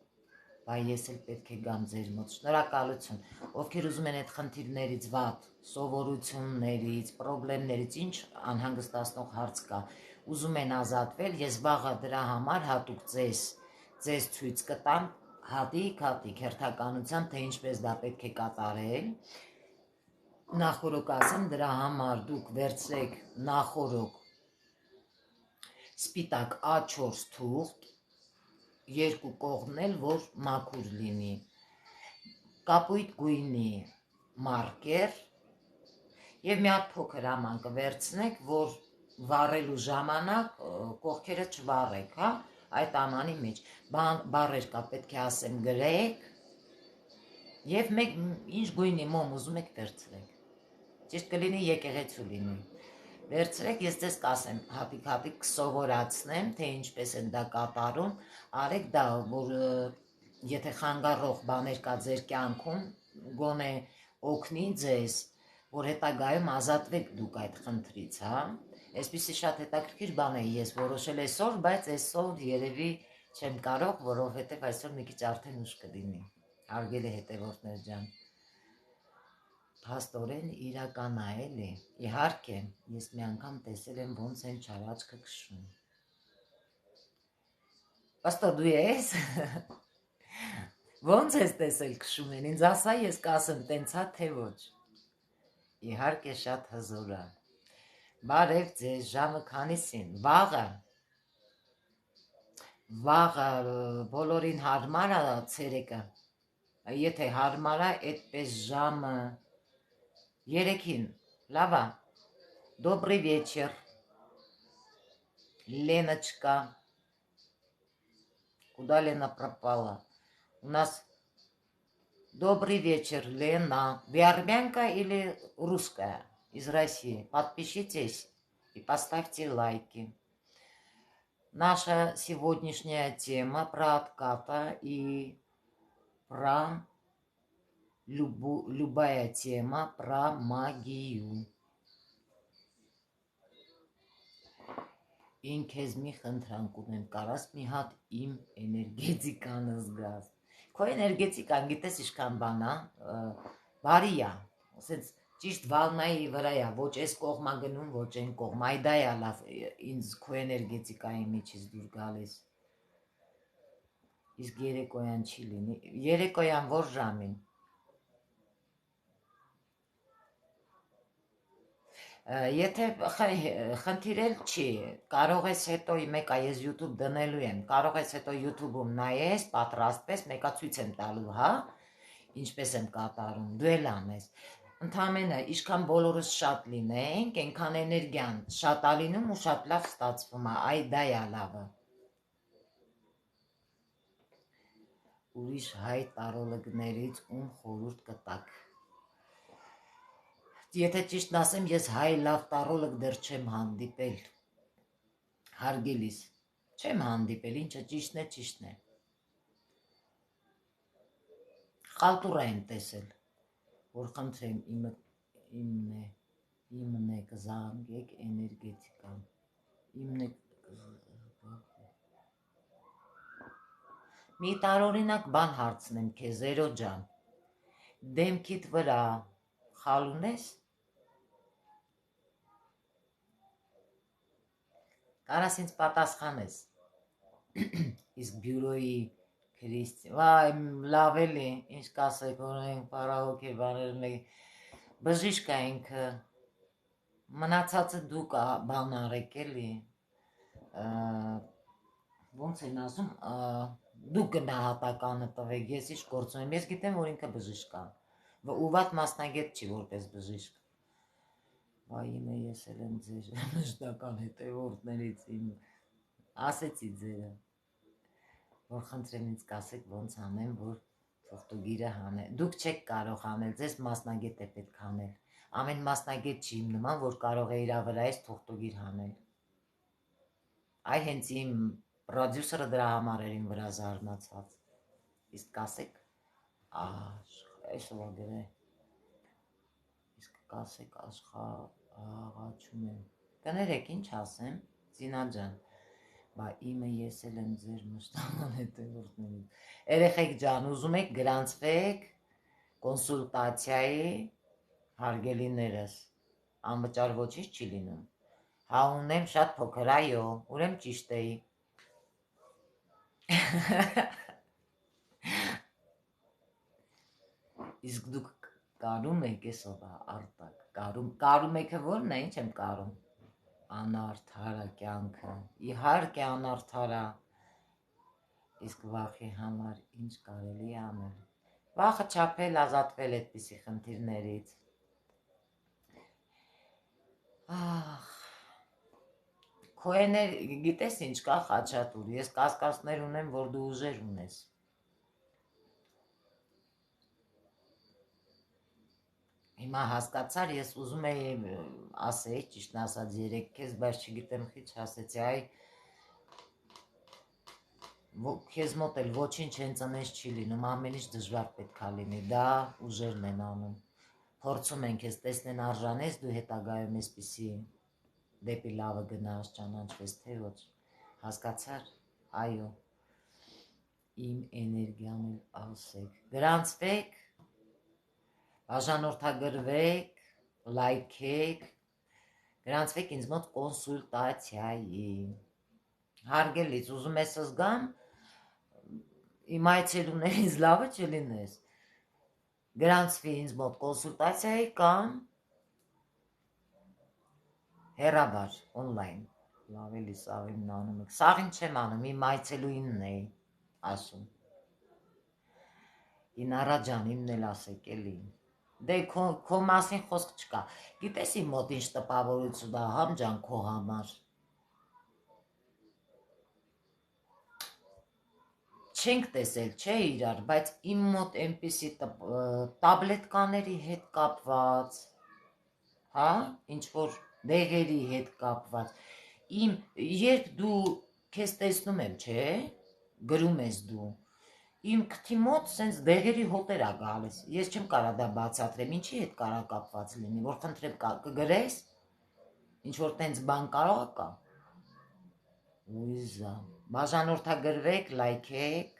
Բայ ես էլ պետք է գամ ձեր մոտ, շնորհակալություն, ովքեր ուզում են այդ խնդիրներից վատ, սովորություններից, պրոբլեմներից, ինչ անհանգստացնող հարց կա, ուզում են ազատվել, ես վաղը դրա համար հատուկ ձեզ ցույց կտամ, հատիկ, հերթականությամբ, թե ինչպես դա պետք է կատարել, նախորոք ասեմ, դրա համար դուք վերցրեք նախորոք սպիտակ A4 թուղթ, երկու կողմն էլ, որ մաքուր լինի, կապույտ գույնի մարկեր և մի հատ փոքր աման կվերցնեք, որ վառելու ժամանակ կողքերը չվառեք, հա, այդ ամանի մեջ, բառեր կա, պետք է ասեմ գրեք և մեկ ինչ գույնի մոմ ուզում եք վերցրեք, ճիշտ կլինի եկեղեցու լինի, վերցրեք, ես ձեզ կասեմ, հատիկ կսովորացնեմ, թե ինչպես են դա կատարում, արեք դա, որ եթե խանգարող բաներ կա ձեր կյանքում, գոնե օգնի ձեզ, որ հետագայում ազատվեք դուք այդ խնդրից, հա, այսպիսի շատ հետաքրքիր բան է ես որոշել այսօր, բայց այսօր երևի չեմ կարող, որովհետև այսօր մի քիչ արդեն ուշ կլինի, հարգելի հետևորդներ ջան, փաստորեն իրական է էլի, իհարկե, ես մի անգամ տեսել եմ ոնց են չարաչքը քշում, Պաստոր դու ես, ոնց ես տեսել քշում են, ինձ ասա ես կասեմ տենց հա թե ոչ, իհարկե շատ հզոր է, բարև ձեզ ժամը քանիսին, վաղը բոլորին հարմար է ցերեկը, եթե հարմար է այդպես ժամը 3-ին, լավ է, Добрый вечер, Леночка, куда Лена пропала? У нас добрый вечер, Лена. Вы армянка или русская из России? Подпишитесь и поставьте лайки. Наша сегодняшняя тема про отката и про любая тема про магию. Ինքեզ մի խնդրանք ունեմ, կարաս մի հատ իմ էներգետիկան զգաս։ Քո էներգետիկան գիտես ինչքան բան է, բարի է, ասենց ճիշտ վալնայի վրա է, ոչ այս կողմա գնում, ոչ այն կողմ, այ դա է լավ ինձ քո էներգետիկայի միջից դուր գալիս։ Իսկ երեկոյան չի լինի։ Երեկոյան որ ժամին։ Եթե խնդիրել չի, կարող ես հետո մեկա ես YouTube դնելու եմ, կարող ես հետո YouTube-ում նայես, պատրաստվես, մեկա ցույց եմ տալու, հա, ինչպես եմ կատարում, դու էլ անես։ Ընդամենը ինչքան բոլորս շատ լինենք, այնքան էներգիան շատ ա լինում ու շատ լավ ստացվում է, այ դա է լավը։ Ուրիշ հայ տարոլոգներից ում խորհուրդ կտակ։ Եթե ճիշտն ասեմ, ես հայ լավ տարոլոգ դեռ չեմ հանդիպել, հարգելիս, չեմ հանդիպել, ինչը ճիշտն է, ճիշտն է։ Խալտուրա եմ տեսել, որ խնդրեմ իմն է կզանգեք էներգետիկան, իմն է մի տարօրինակ բան հարցնեմ քեզ, Զերո ջան, դեմքիդ վրա խալ ունես։ Կարաս ինձ պատասխանես, իսկ բյուրոյի Քրիստի, վայ, լավ էլի, ինչ կասեք, որ ենք պարահոգեբաներն է, բժիշկ է ինքը, մնացածը դուք բան արեք էլի, ոնց են ասում, դուք գնահատականը տվեք, ես ինչ գործում եմ, ես գիտեմ, որ ինքը բժիշկ է, ու վատ մասնագետ չի որպես բժիշկ։ Վայ իմը ես էլ եմ ձեր մշտական հետևորդներից իմ ասեցի ձերը, որ խնդրեմ ինձ կասեք ոնց անեմ, որ թուղթուգիրը հանել, դուք չեք կարող անել, ձեզ մասնագետ է պետք անել, ամեն մասնագետ չի իմ նման, որ կարող է իրա վրա ես թուղթուգիր հանել, այ հենց իմ պրոդյուսերը դրա համար էր իմ վրա զարմացած, իսկ կասեք, այսօր գրե, իսկ կասեք աղաչում եմ, կներեք ինչ ասեմ, Զինա ջան, բա իմը ես էլ եմ ձեր մշտական հետևորդներից, երեխեք ջան, ուզում եք գրանցվեք կոնսուլտացիայի հարգելիներս, անվճար ոչինչ չի լինում, հա ունեմ շատ փոքր, այո, ուրեմ ճիշտ էի, իսկ դուք կարում եք էսով արտակ, կարում եք որն է, ինչ եմ կարում, անարդարա կյանքը, իհարկե անարդարա, իսկ վախի համար ինչ կարելի անել, վախը չափել, ազատվել այդպիսի խնդիրներից, քո գիտես ինչ կա Խաչատուր, ես կասկածներ ունեմ, որ դու ուժեր ունես, հիմա հասկացար, ես ուզում էի ասեի, ճիշտն ասած երեք քեզ, բայց չգիտեմ խիչ ասեցի, այ քեզ մոտ էլ ոչինչ հենց անես չի լինում, ամեն ինչ դժվար պետք է լինի, դա ուժերն են անում, փորձում են քեզ տեսնեն արժանես, դու հետագայում էսպիսի դեպի լավը գնաս, ճանաչվես, թե ոչ, հասկացար, այո, իմ էներգիան էլ ասեք, գրանցվեք, բաժանորդագրվեք, լայքեք, գրանցվեք ինձ մոտ կոնսուլտացիայի, հարգելից, ուզում ես զգամ, իմ այցելուներից լավը չլինես, գրանցվի ինձ մոտ կոնսուլտացիայի կամ հեռաբար, օնլայն, լավ էլի սաղին անում եք, սաղին չեմ անում, իմ այցելուինն էի ասում, Ինարա ջան, իմն էլ ասեք էլի, դե քո մասին խոսք չկա, գիտես իմ մոտ ինչ տպավորություն է, համ ջան քո համար, չենք տեսել, չէ իրար, բայց իմ մոտ այնպիսի տաբլետկաների հետ կապված, հա, ինչ-որ դեղերի հետ կապված, երբ դու քեզ տեսնում եմ, չէ, գրում ես դու, իմ քթի մոտ սենց դեղերի հոտեր ա գալիս, ես չեմ կարա դա բացատրեմ, ինչի հետ կարա կապված լինի, որ խնդրեմ կգրես, ինչ-որ տենց բան կարող կա, Լույզա, բաժանորդագրվեք, լայքեք,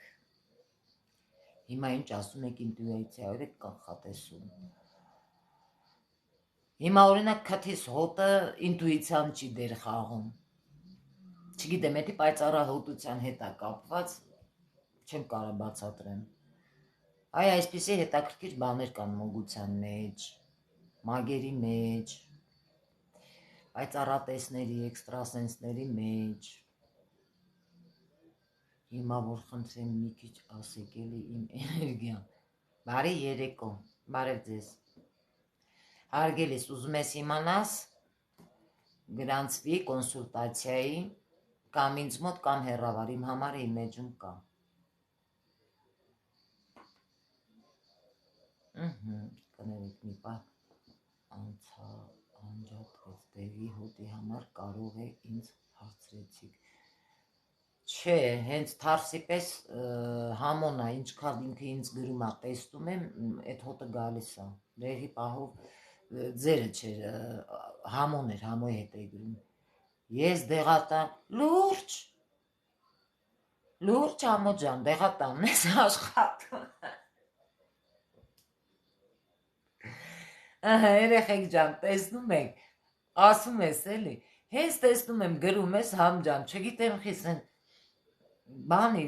հիմա ինչ ասում եք ինտուիցիայով եք կանխատեսում, Հիմա օրինակ քթիս հոտը ինտուիցիան չի դեր խաղում։ Չգիտեմ, դա պայծառահոտության հետ է կապված, չեմ կարող բացատրեմ։ Այ այսպիսի հետաքրքիր բաներ կան մոգության մեջ, մագերի մեջ, պայծառատեսների, էքստրասենսների մեջ։ Հիմա որ խնդրեմ մի քիչ ասեք էլի իմ էներգիան։ Բարի երեկո, բարև ձեզ։ Հարգելիս, ուզում ես իմանաս, գրանցվի կոնսուլտացիայի կամ ինձ մոտ կամ հեռավար, իմ համար իմ էջում կա։ Կներեք մի պահ անջատվեց դեղի հոտի համար կարող է ինձ հարցրեցիք։ Չէ, հենց թարսի պես համոն է, ինչքան ինքը ինձ գրում է, տեսնում եմ, այդ հոտը գալիս է, դեղի պահով ձերը չէր, համոն էր, համոյի հետ էի գրում։ Ես դեղատան, լուրջ ամո ջան, դեղատանն ես աշխատում։ Երեխեք ջան, տեսնում եք, ասում ես էլի, հենց տեսնում եմ գրում ես համ ջան, չգիտեմ խիսեն, բանի,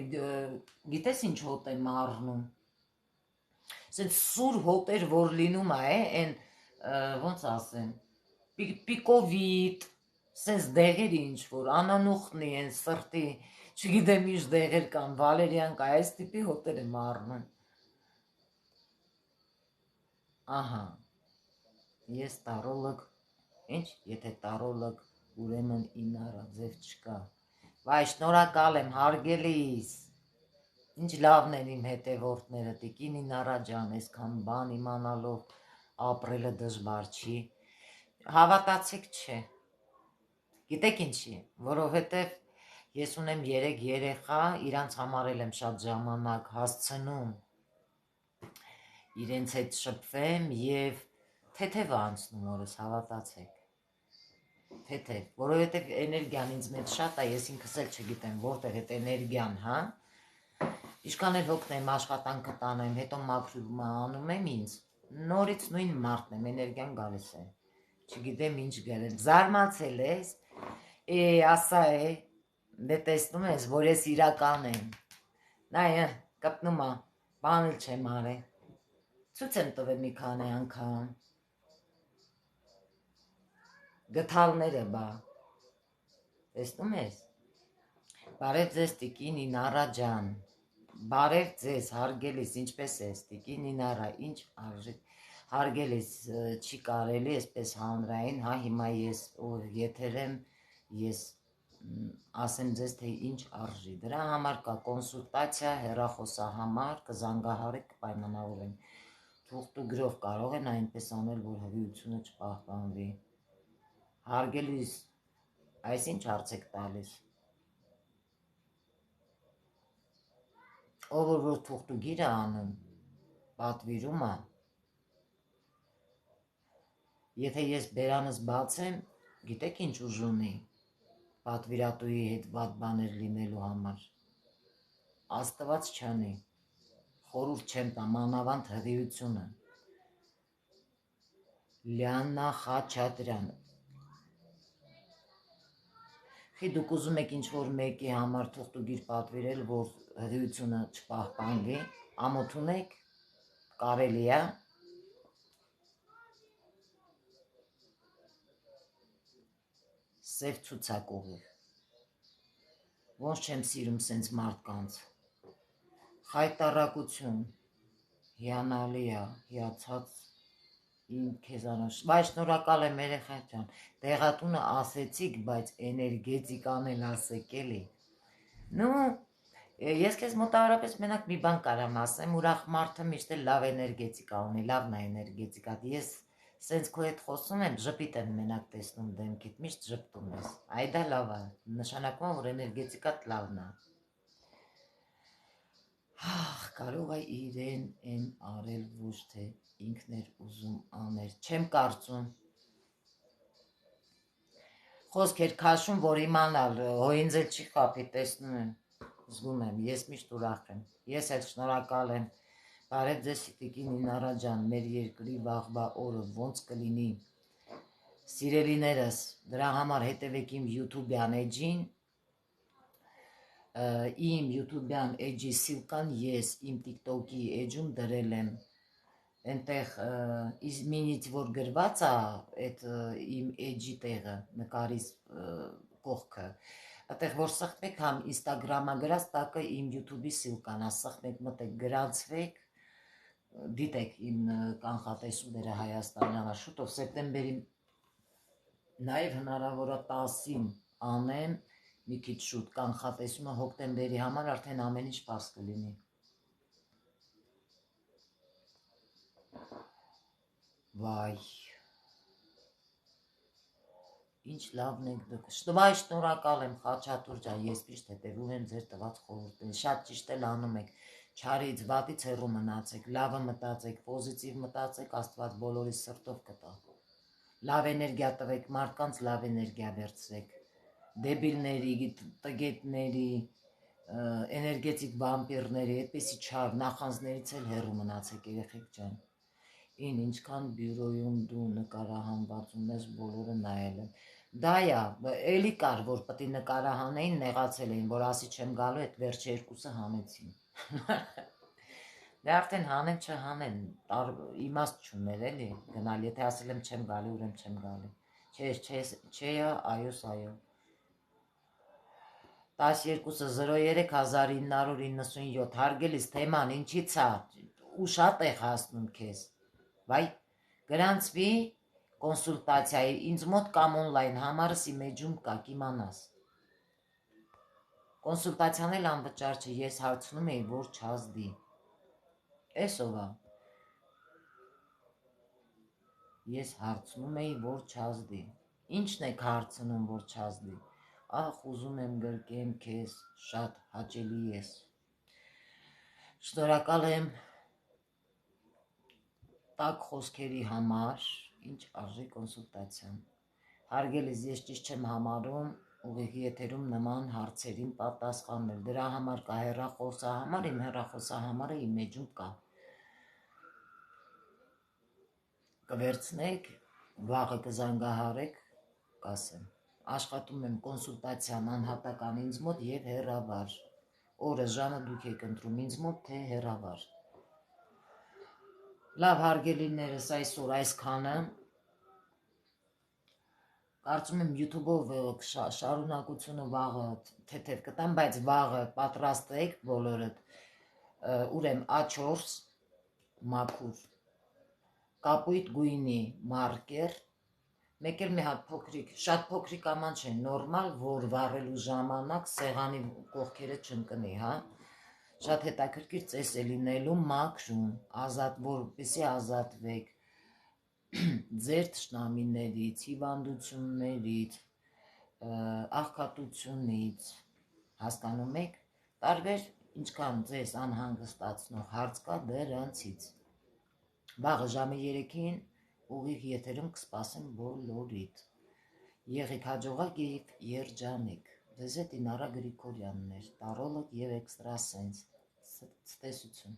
գիտես ինչ հոտ եմ առնում, սենց սուր հոտեր, որ լինում է, են, ոնց ասեմ, պիկովիտ, սենց դեղեր ինչ որ, անանուխնի են, սրտի, չգիտեմ ինչ դեղեր կան, վալերյան կա, այս տիպի հոտեր եմ առնում։ Ահա, ես տարոլոգ, ինչ, եթե տարոլոգ, ուրեմն ինարա, ձև չկա, վայ, շնորհակալ եմ, հարգելիս, ինչ լավն են իմ հետևորդները, տիկին Ինարա ջան, այսքան բան իմանալով ապրելը դժվար չի, հավատացեք չէ, գիտեք ինչի, որովհետև ես ունեմ 3 երեխա, իրանց համար եմ շատ ժամանակ հասցնում, իրենց հետ շփվեմ և թեթև անցնում օրս, հավատացեք, թեթև, որովհետև էներգիան ինձ մեջ շատ է, ես ինքս էլ չգիտեմ, որտեղ այդ էներգիան, հա, Իշքան էլ հոգնեմ, աշխատանքը տանեմ, հետո մաքրումը անում եմ ինձ, նորից նույն մարդն եմ, էներգիան գալիս է, չգիտեմ ինչ գերել, զարմացել ես, ասա է, դե տեսնում ես, որ ես իրական եմ, նայ, կպնում է, բան էլ չեմ արել, ցույց եմ տվել մի քանի անգամ, գթալները բա, տեսնում ես, բարև ձեզ տիկին Ինարա ջան, բարև ձեզ, հարգելիս, ինչպես ես, տիկին Ինարա, ինչ հարգելիս, չի կարելի, այսպես հանրային, հա, հիմա ես եթեր եմ, ես ասեմ ձեզ, թե ինչ արժի, դրա համար կա կոնսուլտացիա, հեռախոսահամար, կզանգահարեք, կպայմանավորենք, թուղթուգրով կարող են այնպես անել, որ հղիությունը չպահպանվի, հարգելիս, այս ինչ հարց եք տալիս, ով որ թուղթուգիր է անում, պատվիրում է, եթե ես բերանս բացեմ, գիտեք ինչ ուժ ունի, պատվիրատուի հետ վատ բաներ լինելու համար, Աստված չանի, խորհուրդ չեմ տա, մանավանդ հղիությունը, Լիաննա Խաչատրյան, խի դուք ուզում եք ինչ-որ մեկի համար թուղթուգիր պատվիրել, որ հղիությունը չպահպանվի, ամոթ ունեք, կարելի է, սև ցուցակ ուղիղ, ոնց չեմ սիրում սենց մարդկանց, խայտառակություն, հիանալի է, հիացած իմ քեզանոց, վայ շնորհակալ եմ երեխա ջան, դեղատունը ասեցիք, բայց էներգետիկան էլ ասեք էլի, նու, ես քեզ մոտավորապես մենակ մի բան կարամ ասեմ, ուրախ մարդը միշտ էլ լավ էներգետիկա ունի, լավն է էներգետիկա, ես սենց քո հետ խոսում եմ, ժպիտ եմ մենակ տեսնում դեմքիդ, միշտ ժպտում ես, այ դա լավ է, նշանակում է, որ էներգետիկատ լավն է, կարող է իրեն են արել ոչ թե ինքն էր ուզում աներ, չեմ կարծում, խոսք էր քաշում, որ իմանալ, հոինձ էլ չի խապի, տեսնում եմ, զգում եմ, ես միշտ ուրախ եմ, ես էլ շնորհակալ եմ, բարև ձեզ տիկին Ինարա ջան, մեր երկրի վաղվա օրը ոնց կլինի, Սիրելիներս, դրա համար հետևեք իմ YouTube-յան էջին, իմ YouTube-յան էջի սիլկան ես իմ TikTok-ի էջում դրել եմ, այնտեղ մինից որ գրված է այդ իմ էջի տեղը, նկարիս կողքը, այդտեղ որ սխմեք համ Instagram-ա գրած տակը իմ YouTube-ի սիլկան է, սխմեք մտեք գրանցվեք, դիտեք իմ կանխատեսումները Հայաստանյան, շուտով սեպտեմբերի նաև հնարավոր է 10-ին անեմ, մի քիչ շուտ կանխատեսումը հոկտեմբերի համար արդեն ամեն ինչ պարզ կլինի։ Վայ, ինչ լավն եք դուք, վայ շնորհակալ եմ Խաչատուր ջան, ես միշտ հետևում եմ ձեր տված խորհուրդներին, շատ ճիշտ էլ անում եք, չարից, վատից հեռու մնացեք, լավը մտածեք, պոզիտիվ մտածեք, Աստված բոլորի սրտով կտա, լավ էներգիա տվեք մարդկանց, լավ էներգիա վերցրեք, դեբիլների, տգետների, էներգետիկ վամպիրների, այդպեսի չար նախանձներից էլ հեռու մնացեք երեխեք ջան, ինչքան բյուրոյում դու նկարահանված ունես բոլորը նայել են, դա էլի կար, որ պետք է նկարահանեին, նեղացել էին, որ ասի չեմ գալու, այդ վերջը երկուսը հանեցին, դե արդեն հանեն չհանեն, իմաստ չուներ էլի, գնալ, եթե ասել եմ չեմ գալի, ուրեմն չեմ գալի, չէ, այոս, այո, 12.03.1997 հարգելիս թեման ինչից է ու շատ է հասնում քեզ, վայ, գրանցվի կոնսուլտացիայի, ինձ մոտ կամ օնլայն համարս իմ էջում կա, կիմանաս, կոնսուլտացիան էլ անվճար չէ, ես հարցնում էի, որ չազդի, էսովա, ես հարցնում էի, որ չազդի, ինչն եք հարցնում, որ չազդի, ախ, ուզում եմ գրկեմ քեզ, շատ հաճելի ես, շնորհակալ եմ տաք խոսքերի համար, ինչ արժի կոնսուլտացիան, հարգելիս ես ճիշտ չեմ համարում, ուղիղ եթերում նման հարցերին պատասխանել, դրա համար կա հեռախոսահամար, իմ հեռախոսահամարը իմ էջում կա, կվերցնեք, վաղը կզանգահարեք, կասեմ, աշխատում եմ կոնսուլտացիան անհատական ինձ մոտ և հեռավար, օրը ժամը դուք եք ընտրում ինձ մոտ, թե հեռավար, լավ հարգելիներս այսօր այսքանը, կարծում եմ YouTube-ով շարունակությունը վաղը թեթև կտամ, բայց վաղը պատրաստեք բոլորդ, ուրեմ A4 մաքուր, կապույտ գույնի մարկեր, մեկ էլ մի հատ փոքրիկ, շատ փոքրիկ աման չէ, նորմալ, որ վառելու ժամանակ սեղանի կողքերը չընկնի, հա, շատ հետաքրքիր ծես է լինելու մաքրում, որպեսզի ազատվեք ձեր թշնամիներից, հիվանդություններից, աղքատությունից, հասկանում եք, տարբեր ինչքան ձեզ անհանգստացնող հարց կա դրանցից, վաղը ժամը 3-ին ուղիղ եթերում կսպասեմ բոլորիդ, եղեք հաջողակ և երջանիկ, ձեզ հետ Ինարա Գրիգորյանն էր, տարոլոգ և էքստրասենս, ցտեսություն։